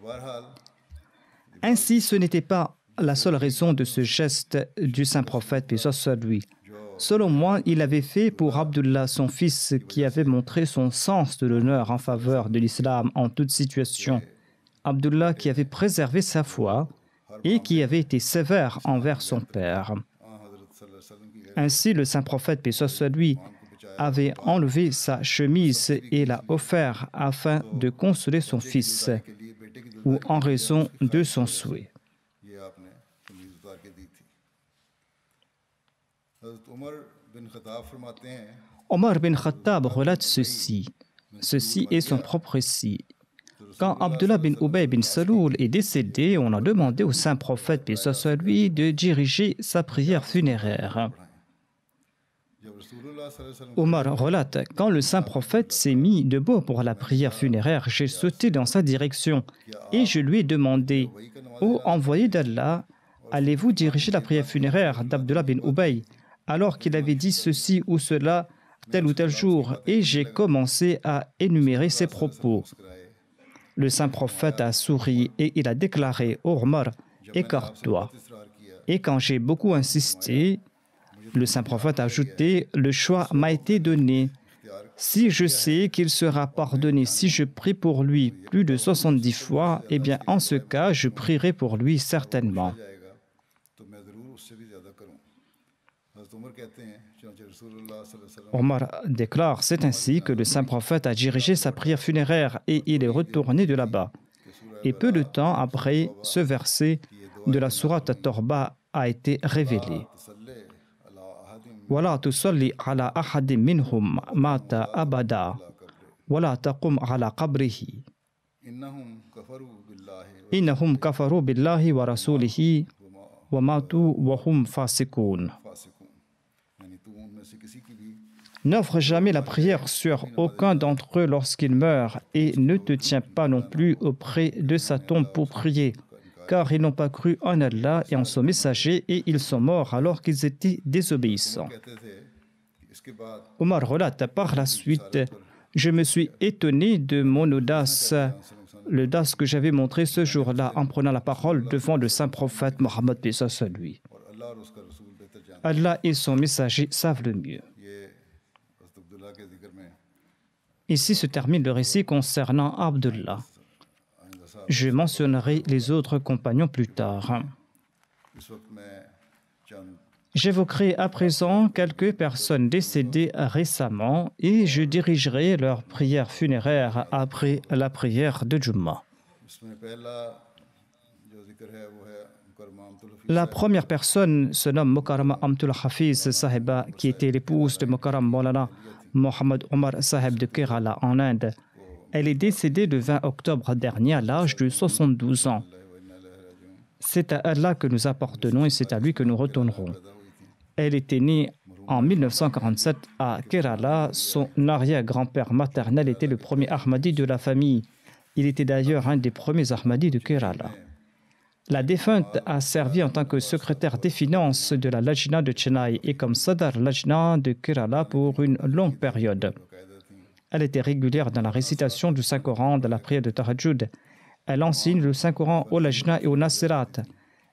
Ainsi, ce n'était pas la seule raison de ce geste du saint prophète, paix soit sur lui. Selon moi, il avait fait pour Abdullah, son fils, qui avait montré son sens de l'honneur en faveur de l'islam en toute situation. Abdullah qui avait préservé sa foi et qui avait été sévère envers son père. Ainsi, le saint prophète, paix soit sur lui, avait enlevé sa chemise et l'a offert afin de consoler son fils, ou en raison de son souhait. Omar bin Khattab relate ceci. Ceci est son propre récit. Quand Abdullah bin Ubay bin Saloul est décédé, on a demandé au saint prophète, paix soit sur lui, de diriger sa prière funéraire. Omar relate, quand le saint prophète s'est mis debout pour la prière funéraire, j'ai sauté dans sa direction et je lui ai demandé, ô envoyé d'Allah, allez-vous diriger la prière funéraire d'Abdullah bin Ubay, alors qu'il avait dit ceci ou cela tel ou tel jour, et j'ai commencé à énumérer ses propos. Le saint prophète a souri et il a déclaré, ô Omar, écarte-toi. Et quand j'ai beaucoup insisté, le saint prophète a ajouté, le choix m'a été donné. Si je sais qu'il sera pardonné, si je prie pour lui plus de 70 fois, eh bien en ce cas, je prierai pour lui certainement. Omar déclare, c'est ainsi que le saint prophète a dirigé sa prière funéraire et il est retourné de là-bas. Et peu de temps après, ce verset de la sourate at-Tawbah a été révélé. ولا تصلي على أحد منهم مات أبدا ولا تقم على قبره إنهم كفروا بالله ورسوله وماتوا وهم فاسقون. N'offre jamais la prière sur aucun d'entre eux lorsqu'il meurt et ne te tiens pas non plus auprès de sa tombe pour prier, car ils n'ont pas cru en Allah et en son messager et ils sont morts alors qu'ils étaient désobéissants. Omar relate par la suite, je me suis étonné de mon audace, l'audace que j'avais montrée ce jour-là en prenant la parole devant le saint prophète Mohammed paix soit sur lui. Allah et son messager savent le mieux. Ici se termine le récit concernant Abdullah. Je mentionnerai les autres compagnons plus tard. J'évoquerai à présent quelques personnes décédées récemment et je dirigerai leur prière funéraire après la prière de Jumma. La première personne se nomme Mokarama Amtul Hafiz Sahiba, qui était l'épouse de Mokaram Maulana Mohammad Omar Sahib de Kerala en Inde. Elle est décédée le 20 octobre dernier à l'âge de 72 ans. C'est à Allah que nous appartenons et c'est à lui que nous retournerons. Elle était née en 1947 à Kerala. Son arrière-grand-père maternel était le premier Ahmadi de la famille. Il était d'ailleurs un des premiers Ahmadis de Kerala. La défunte a servi en tant que secrétaire des finances de la Lajna de Chennai et comme Sadar Lajna de Kerala pour une longue période. Elle était régulière dans la récitation du Saint-Coran, de la prière de Tahajjud. Elle enseigne le Saint-Coran au Lajna et au Nasirat.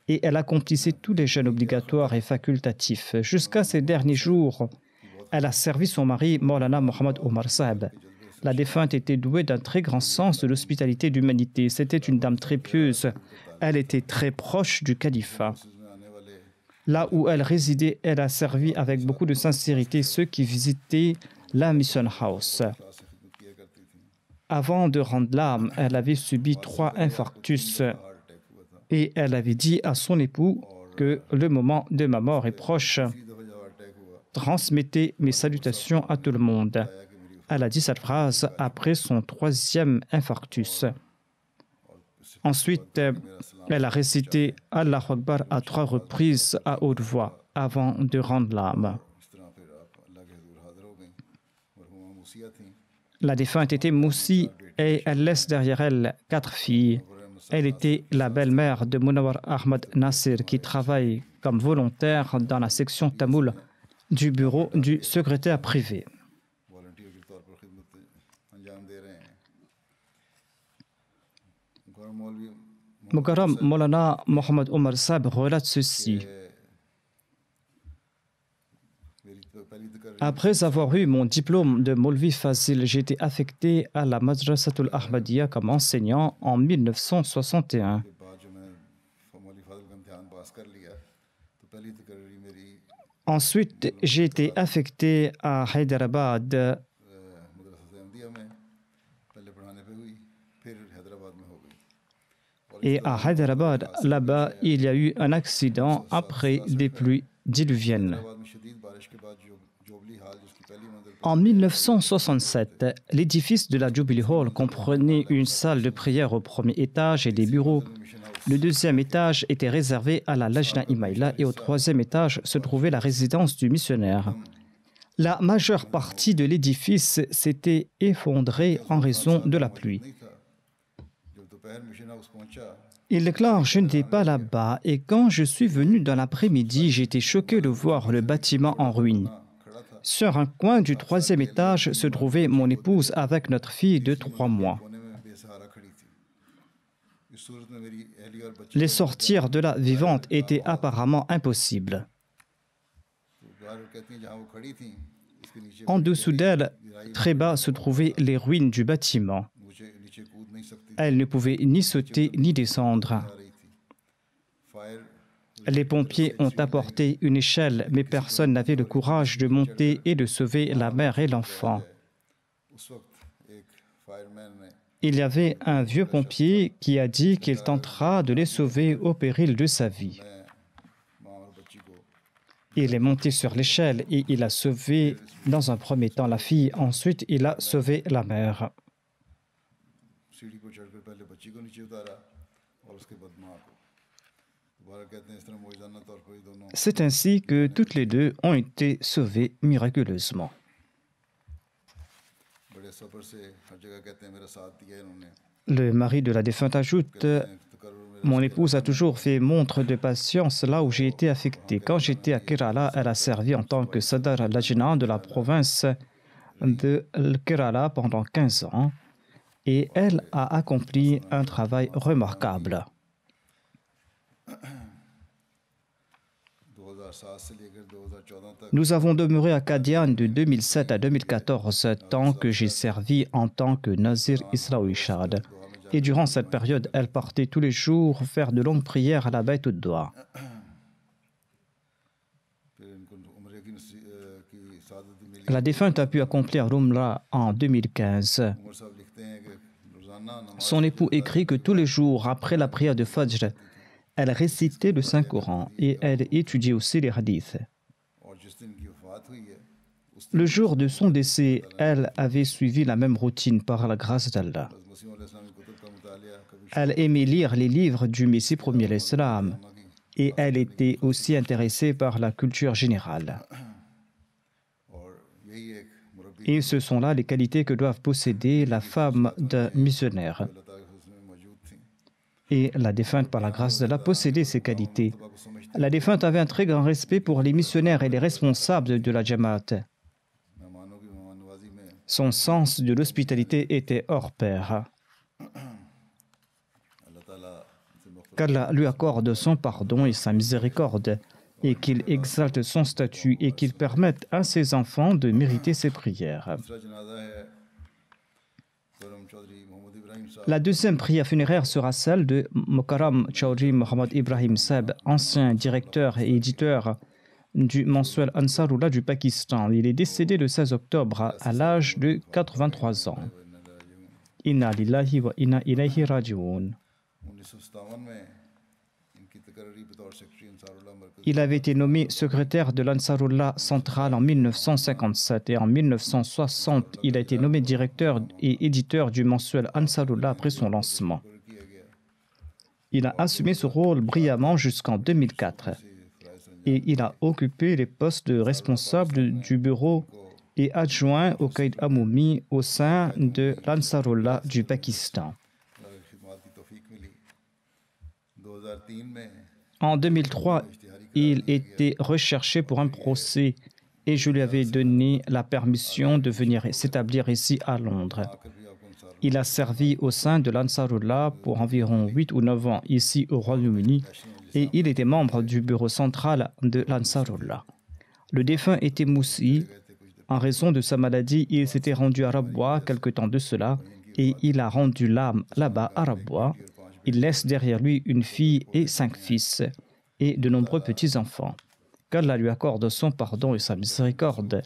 Et elle accomplissait tous les jeûnes obligatoires et facultatifs. Jusqu'à ces derniers jours, elle a servi son mari, Maulana Mohammad Omar Sahib. La défunte était douée d'un très grand sens de l'hospitalité et de l'humanité. C'était une dame très pieuse. Elle était très proche du califat. Là où elle résidait, elle a servi avec beaucoup de sincérité ceux qui visitaient la Mission House. Avant de rendre l'âme, elle avait subi 3 infarctus et elle avait dit à son époux que le moment de ma mort est proche. Transmettez mes salutations à tout le monde. Elle a dit cette phrase après son 3e infarctus. Ensuite, elle a récité Allah Akbar à 3 reprises à haute voix. avant de rendre l'âme. इस तरह फिर आप अल्लाह के हुजूर हाजिर हो गई। मरहुमा मूसिया थी। La défunte était Moussi et elle laisse derrière elle 4 filles. Elle était la belle-mère de Munawar Ahmad Nasir qui travaille comme volontaire dans la section tamoul du bureau du secrétaire privé. Volunteer के तौर पर खिदमत अंजाम दे रहे हैं। मुकर्रम मौलवी Mukarram Maulana Mohamed Omar Sab relate ceci. मेरी पहली तकरीर Après avoir eu mon diplôme de Maulvi Fazil, j'ai été affecté à la Madrasatul Ahmadiyya comme enseignant en 1961. के बाद जो मैं मौलवी फाजिल का इम्तिहान पास कर लिया तो पहली तकरीर मेरी Ensuite, j'ai été affecté à Hyderabad. मदरसा अहमदिया में पहले पढ़ाने पे हुई, फिर हैदराबाद में हो गई। Et à Hyderabad, là-bas, il y a eu un accident après des pluies diluviennes. Hyderabad में शदीद बारिश के बाद जोबली हाल जिसकी पहली मंजिल En 1967, l'édifice de la Jubilee Hall comprenait une salle de prière au premier étage et des bureaux. Le deuxième étage était réservé à la Lajna Imaïla et au troisième étage se trouvait la résidence du missionnaire. La majeure partie de l'édifice s'était effondrée en raison de la pluie. नहीं था। जब दोपहर mission house पहुंचा Il déclare, je n'étais pas là-bas et quand je suis venu dans l'après-midi, j'étais choqué de voir le bâtiment en ruine. खड़ा था, Sur un coin du troisième étage se trouvait mon épouse avec notre fille de 3 mois. कोने में बेसहारा खड़ी थी। इस सूरत में मेरी अहलिया और बच्चे Les sortir de là vivantes était apparemment impossible. बाहर कहती हैं जहाँ वो खड़ी थी इसके नीचे En dessous d'elle, très bas, se trouvaient les ruines du bâtiment. मुझे नीचे कूद नहीं सकती Elle ne pouvait ni sauter ni descendre. आ रही थी। Fire Les pompiers ont apporté une échelle, mais personne n'avait le courage de monter et de sauver la mère et l'enfant. उस वक्त एक फायरमैन ने Il y avait un vieux pompier qui a dit qu'il tentera de les sauver au péril de sa vie. माँ और बच्ची को Il est monté sur l'échelle et il a sauvé dans un premier temps la fille, ensuite il a sauvé la mère. सीढ़ी पर चढ़कर पहले बच्ची को नीचे उतारा और उसके बाद माँ को। दोबारा कहते हैं इस तरह मौजूदाना तौर पर ये दोनों C'est ainsi que toutes les deux ont été sauvées miraculeusement. बड़े सब्र से हर जगह कहते हैं मेरा साथ दिया इन्होंने। Le mari de la défunte ajoute, mon épouse a toujours fait montre de patience là où j'ai été affectée. Quand j'étais à Kerala, elle a servi en tant que Sadar al-Lajna de la province de Kerala pendant 15 ans et elle a accompli un travail remarquable. 2007 से लेकर 2014 तक Nous avons demeuré à Qadian de 2007 à 2014, tant que j'ai servi en tant que Nazir Israoui Shad. Et durant cette période, elle partait tous les jours faire de longues prières à la Bayt ud-Dua. फिर इनको उम्र की सादत भी मिली। La défunte a pu accomplir l'Umrah en 2015. उमर साहब लिखते हैं कि रोजाना नमाज Son époux écrit que tous les jours, après la prière de Fajr, elle récitait le Saint-Coran et elle étudiait aussi les hadiths. और जिस दिन की वफात हुई है उस Le jour de son décès, elle avait suivi la même routine par la grâce d'Allah. दिन मसीह अलैहिस्सलाम की कुतुब का मुतालिया कभी Elle aimait lire les livres du Messie premier l'Islam et elle était aussi intéressée par la culture générale. और यही एक मुरब्बी Et ce sont là les qualités que doivent posséder la femme d'un missionnaire. अल्लाह ताला के हुस्न में मौजूद थी। Et la défunte, par la grâce d'Allah, possédait ces qualités. La défunte avait un très grand respect pour les missionnaires et les responsables de la Jamaat. मेहमानों की मेहमान नवाजी में Son sens de l'hospitalité était hors pair. अल्लाह ताला से मुख्तलिफ Qu'Allah lui accorde son pardon et sa miséricorde, et qu'il exalte son statut et qu'il permette à ses enfants de mériter ses prières. दूसरा जनाजा है करम चौधरी मोहम्मद इब्राहिम साहब La deuxième prière funéraire sera celle de Mokaram Chaudhry Mohammad Ibrahim Saab, ancien directeur et éditeur du mensuel Ansarullah du Pakistan. Il est décédé le 16 octobre à l'âge de 83 ans. Inna lillahi wa inna ilayhi raji'un. 1957 में इनकी तकर्री बतौर secretary Ansarullah Markaz Il avait été nommé secrétaire de l'Ansarullah central en 1957 et en 1960, il a été nommé directeur et éditeur du mensuel Ansarullah après son lancement. किया गया Il a assumé ce rôle brillamment jusqu'en 2004. से फराइज et il a occupé les postes de responsable du bureau et adjoint au Qaïd Amoumi au sein de l'Ansarullah du Pakistan. En 2003, il était recherché pour un procès et je lui avais donné la permission de venir s'établir ici à Londres. Il a servi au sein de l'Ansarullah pour environ 8 ou 9 ans ici au Royaume-Uni et il était membre du bureau central de l'Ansarullah. Le défunt était moussi. En raison de sa maladie, il s'était rendu à Rabwa quelque temps de cela et il a rendu l'âme là-bas à Rabwa. Il laisse derrière lui une fille et 5 fils et de nombreux petits-enfants. Qu'Allah lui accorde son pardon et sa miséricorde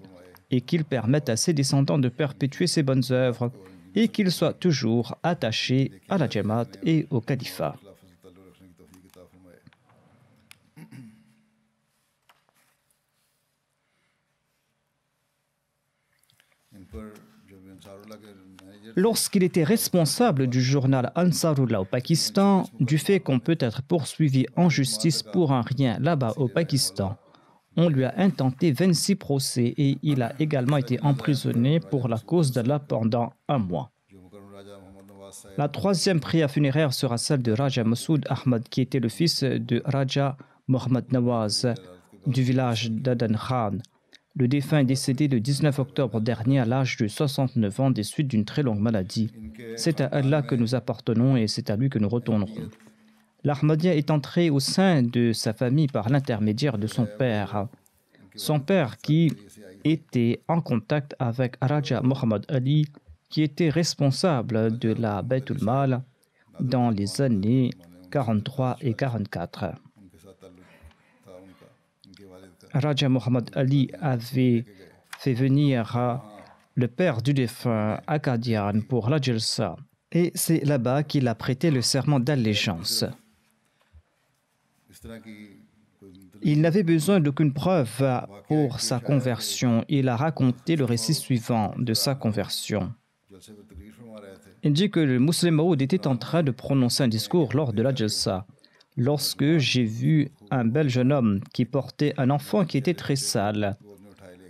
et qu'il permette à ses descendants de perpétuer ses bonnes œuvres et qu'il soit toujours attaché à la Jamaat et au califat. Lorsqu'il était responsable du journal Ansarullah au Pakistan, du fait qu'on peut être poursuivi en justice pour un rien là-bas au Pakistan, on lui a intenté 26 procès et il a également été emprisonné pour la cause d'Allah pendant 1 mois. La 3e prière funéraire sera celle de Raja Masoud Ahmad, qui était le fils de Raja Mohammad Nawaz du village d'Adan Khan. Le défunt est décédé le 19 octobre dernier à l'âge de 69 ans des suites d'une très longue maladie. C'est à Allah que nous appartenons et c'est à lui que nous retournerons. L'Ahmadiyya est entré au sein de sa famille par l'intermédiaire de son père. Son père qui était en contact avec Raja Muhammad Ali, qui était responsable de la Baytul Mal dans les années 43 et 44. Raja Muhammad Ali avait fait venir le père du défunt à Qadian pour la Jalsa et c'est là-bas qu'il a prêté le serment d'allégeance. Il n'avait besoin d'aucune preuve pour sa conversion. Il a raconté le récit suivant de sa conversion. Il dit que le Muslim Maud était en train de prononcer un discours lors de la Jalsa. Lorsque j'ai vu un bel jeune homme qui portait un enfant qui était très sale,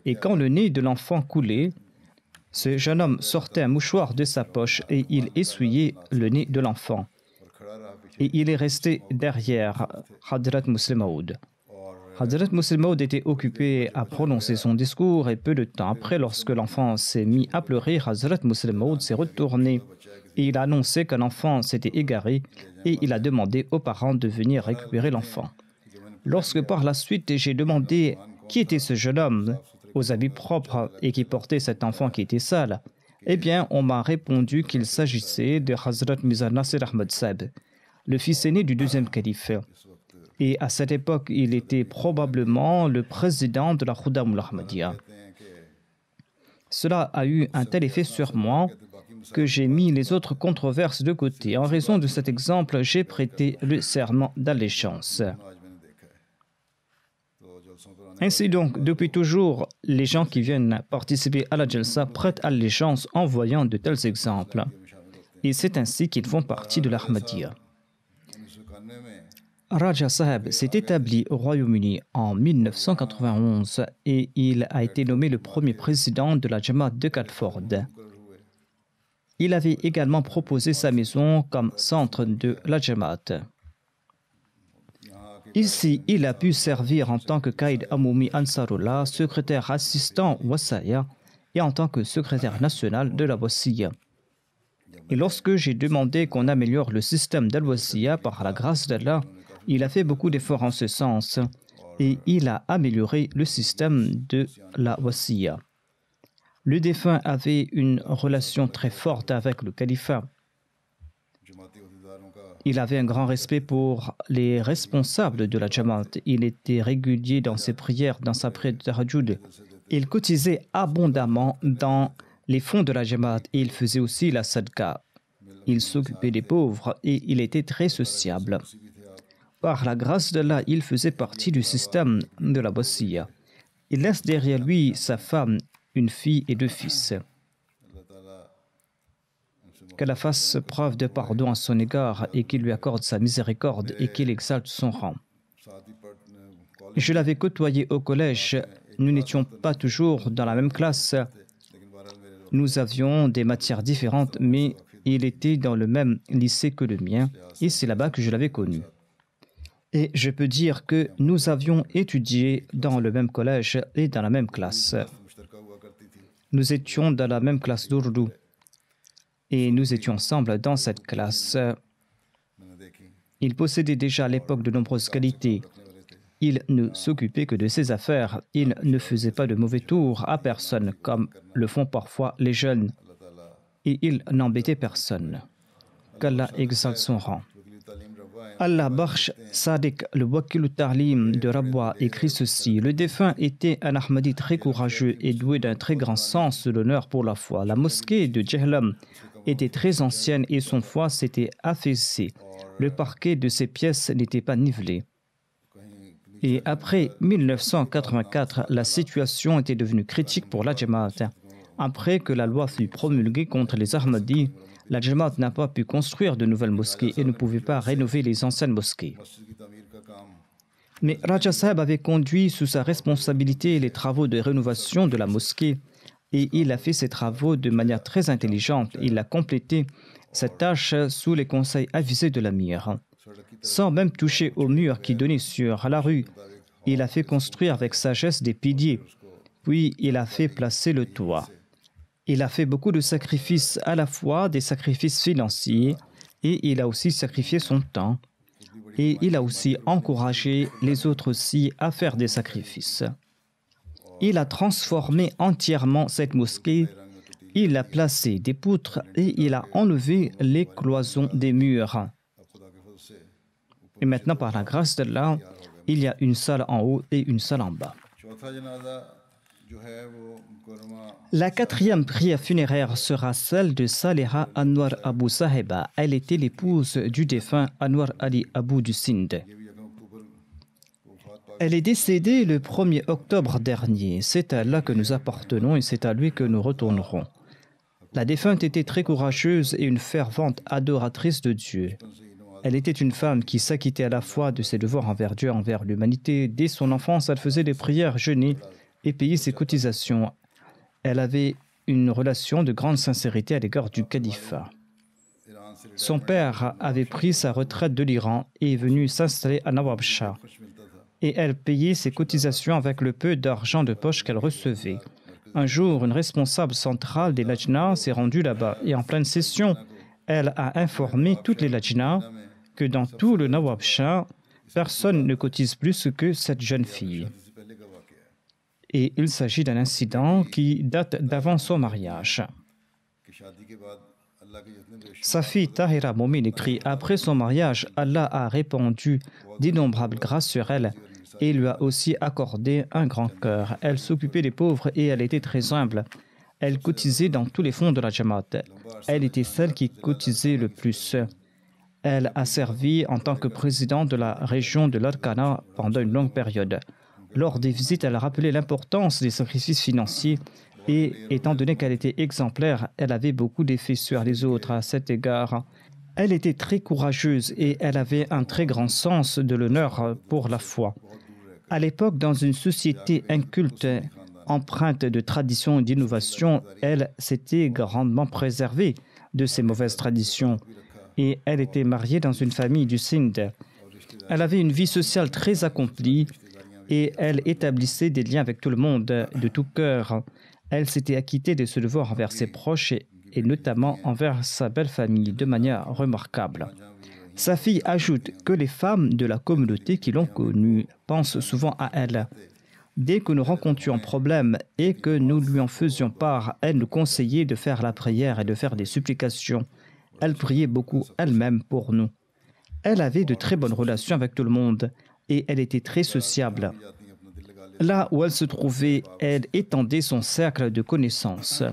et quand le nez de l'enfant coulait, ce jeune homme sortait un mouchoir de sa poche et il essuyait le nez de l'enfant. Et il est resté derrière Hadrat Muslim Maud. Hadrat Muslim Maud était occupé à prononcer son discours et peu de temps après, lorsque l'enfant s'est mis à pleurer, Hadrat Muslim Maud s'est retourné et il a annoncé qu'un enfant s'était égaré et il a demandé aux parents de venir récupérer l'enfant. Lorsque par la suite j'ai demandé qui était ce jeune homme aux habits propres et qui portait cet enfant qui était sale, eh bien on m'a répondu qu'il s'agissait de Hazrat Mirza Nasir Ahmad Sahib, le fils aîné du 2e calife. Et à cette époque, il était probablement le président de la Khudam al-Ahmadiyya. Cela a eu un tel effet sur moi que j'ai mis les autres controverses de côté. En raison de cet exemple, j'ai prêté le serment d'allégeance. Ainsi donc, depuis toujours, les gens qui viennent participer à la Jalsa prêtent allégeance en voyant de tels exemples. Et c'est ainsi qu'ils font partie de l'Ahmadiyya. Raja Sahib s'est établi au Royaume-Uni en 1991 et il a été nommé le premier président de la Jamaat de Catford. Il avait également proposé sa maison comme centre de la Jamaat. Ici, il a pu servir en tant que Qaïd Amoumi Ansarullah, secrétaire assistant Wassaya et en tant que secrétaire national de la Wassiya. Et lorsque j'ai demandé qu'on améliore le système d'Al-Wassiya par la grâce d'Allah, il a fait beaucoup d'efforts en ce sens et il a amélioré le système de la Wassiya. Le défunt avait une relation très forte avec le califat. Il avait un grand respect pour les responsables de la Jamaat. Il était régulier dans ses prières, dans sa prière de Tahajjud. Il cotisait abondamment dans les fonds de la Jamaat et il faisait aussi la sadqa. Il s'occupait des pauvres et il était très sociable. Par la grâce d'Allah, il faisait partie du système de la Wassiya. Il laisse derrière lui sa femme, une fille et 2 fils. Qu'Allah fasse preuve de pardon à son égard et qu'il lui accorde sa miséricorde et qu'il exalte son rang. Je l'avais côtoyé au collège. Nous n'étions pas toujours dans la même classe. Nous avions des matières différentes, mais il était dans le même lycée que le mien et c'est là-bas que je l'avais connu. Et je peux dire que nous avions étudié dans le même collège et dans la même classe. Nous étions dans la même classe d'Urdu et nous étions ensemble dans cette classe. Il possédait déjà à l'époque de nombreuses qualités. Il ne s'occupait que de ses affaires. Il ne faisait pas de mauvais tours à personne, comme le font parfois les jeunes. Et il n'embêtait personne. Qu'Allah exalte son rang. Allah Bakhsh Sadiq, le Wakil Tarlim de Rabwa, écrit ceci. Le défunt était un Ahmadi très courageux et doué d'un très grand sens de l'honneur pour la foi. La mosquée de Jehlam était très ancienne et son foie s'était affaissé. Le parquet de ses pièces n'était pas nivelé. Et après 1984, la situation était devenue critique pour la Jamaat. Après que la loi fut promulguée contre les Ahmadis, la Jamaat n'a pas pu construire de nouvelles mosquées et ne pouvait pas rénover les anciennes mosquées. Mais Raja Saheb avait conduit sous sa responsabilité les travaux de rénovation de la mosquée et il a fait ces travaux de manière très intelligente. Il a complété cette tâche sous les conseils avisés de l'Amir. Sans même toucher au mur qui donnait sur la rue, il a fait construire avec sagesse des piliers, puis il a fait placer le toit. Il a fait beaucoup de sacrifices, à la fois des sacrifices financiers, et il a aussi sacrifié son temps. Et il a aussi encouragé les autres aussi à faire des sacrifices. Il a transformé entièrement cette mosquée, il a placé des poutres et il a enlevé les cloisons des murs. Et maintenant, par la grâce d'Allah, il y a une salle en haut et une salle en bas. La quatrième prière funéraire sera celle de Saleha Anwar Abu Saheba. Elle était l'épouse du défunt Anwar Ali Abu du Sindh. Elle est décédée le 1er octobre dernier. C'est à Allah que nous appartenons et c'est à lui que nous retournerons. La défunte était très courageuse et une fervente adoratrice de Dieu. Elle était une femme qui s'acquittait à la fois de ses devoirs envers Dieu et envers l'humanité. Dès son enfance, elle faisait des prières, jeûnait et payait ses cotisations. Elle avait une relation de grande sincérité à l'égard du califat. Son père avait pris sa retraite de l'Iran et est venu s'installer à Nawabshah. Et elle payait ses cotisations avec le peu d'argent de poche qu'elle recevait. Un jour, une responsable centrale des Lajna s'est rendue là-bas et en pleine session, elle a informé toutes les Lajna que dans tout le Nawabshah, personne ne cotise plus que cette jeune fille. Et il s'agit d'un incident qui date d'avant son mariage. Sa fille Tahira Momin écrit « Après son mariage, Allah a répandu d'innombrables grâces sur elle et lui a aussi accordé un grand cœur. Elle s'occupait des pauvres et elle était très humble. Elle cotisait dans tous les fonds de la Jamaat. Elle était celle qui cotisait le plus. Elle a servi en tant que présidente de la région de l'Arkana pendant une longue période. Lors des visites, elle a rappelé l'importance des sacrifices financiers et, étant donné qu'elle était exemplaire, elle avait beaucoup d'effets sur les autres à cet égard. Elle était très courageuse et elle avait un très grand sens de l'honneur pour la foi. À l'époque, dans une société inculte, empreinte de traditions et d'innovation, elle s'était grandement préservée de ces mauvaises traditions. Et elle était mariée dans une famille du Sindh. Elle avait une vie sociale très accomplie et elle établissait des liens avec tout le monde de tout cœur. Elle s'était acquittée de ce devoir envers ses proches et notamment envers sa belle famille de manière remarquable. Sa fille ajoute que les femmes de la communauté qui l'ont connue pensent souvent à elle. Dès que nous rencontrions un problème et que nous lui en faisions part, elle nous conseillait de faire la prière et de faire des supplications. Elle priait beaucoup elle-même pour nous. Elle avait de très bonnes relations avec tout le monde et elle était très sociable. Là où elle se trouvait, elle étendait son cercle de connaissances.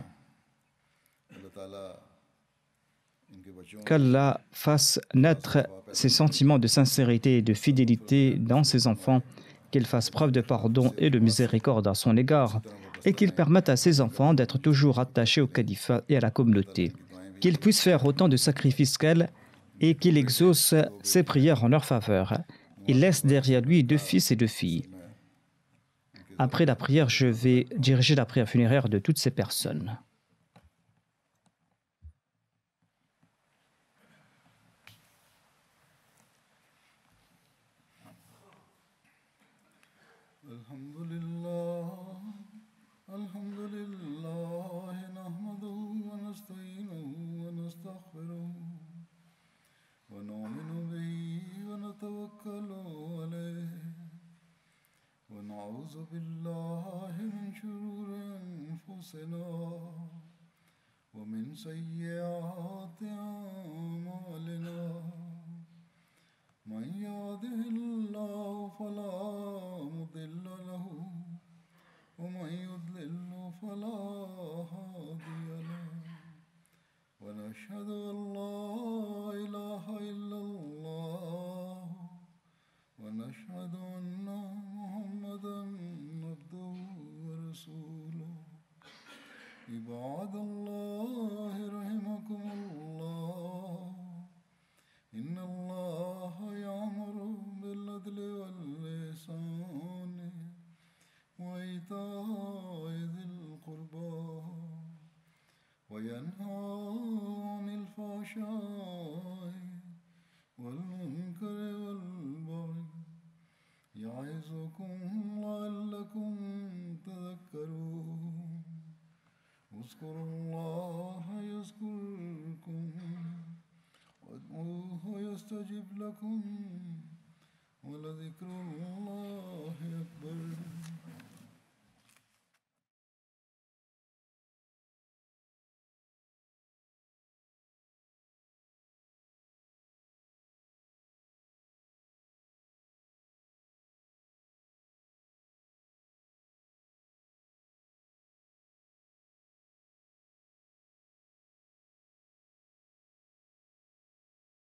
Qu'Allah fasse naître ces sentiments de sincérité et de fidélité dans ses enfants, qu'il fasse preuve de pardon et de miséricorde à son égard, et qu'il permette à ses enfants d'être toujours attachés au califat et à la communauté, qu'il puisse faire autant de sacrifices qu'elle et qu'il exauce ses prières en leur faveur. Il laisse derrière lui 2 fils et 2 filles. Après la prière, je vais diriger la prière funéraire de toutes ces personnes. ونؤمن به ونتوكل عليه ونعوذ بالله من شرور أنفسنا ومن سيئات أعمالنا من يهده الله فلا مضل له ومن يضلل فلا هادي له ونشهد أن لا إله إلا الله ونشهد أن محمدا عبده ورسوله عباد الله رحمكم الله إن الله يأمر بالعدل والإحسان وإيتاء ذي القربى وينهى عن الفحشاء والمنكر والبغي يعظكم لعلكم تذكرون اذكروا الله يذكركم وادعوه يستجب لكم ولذكر الله أكبر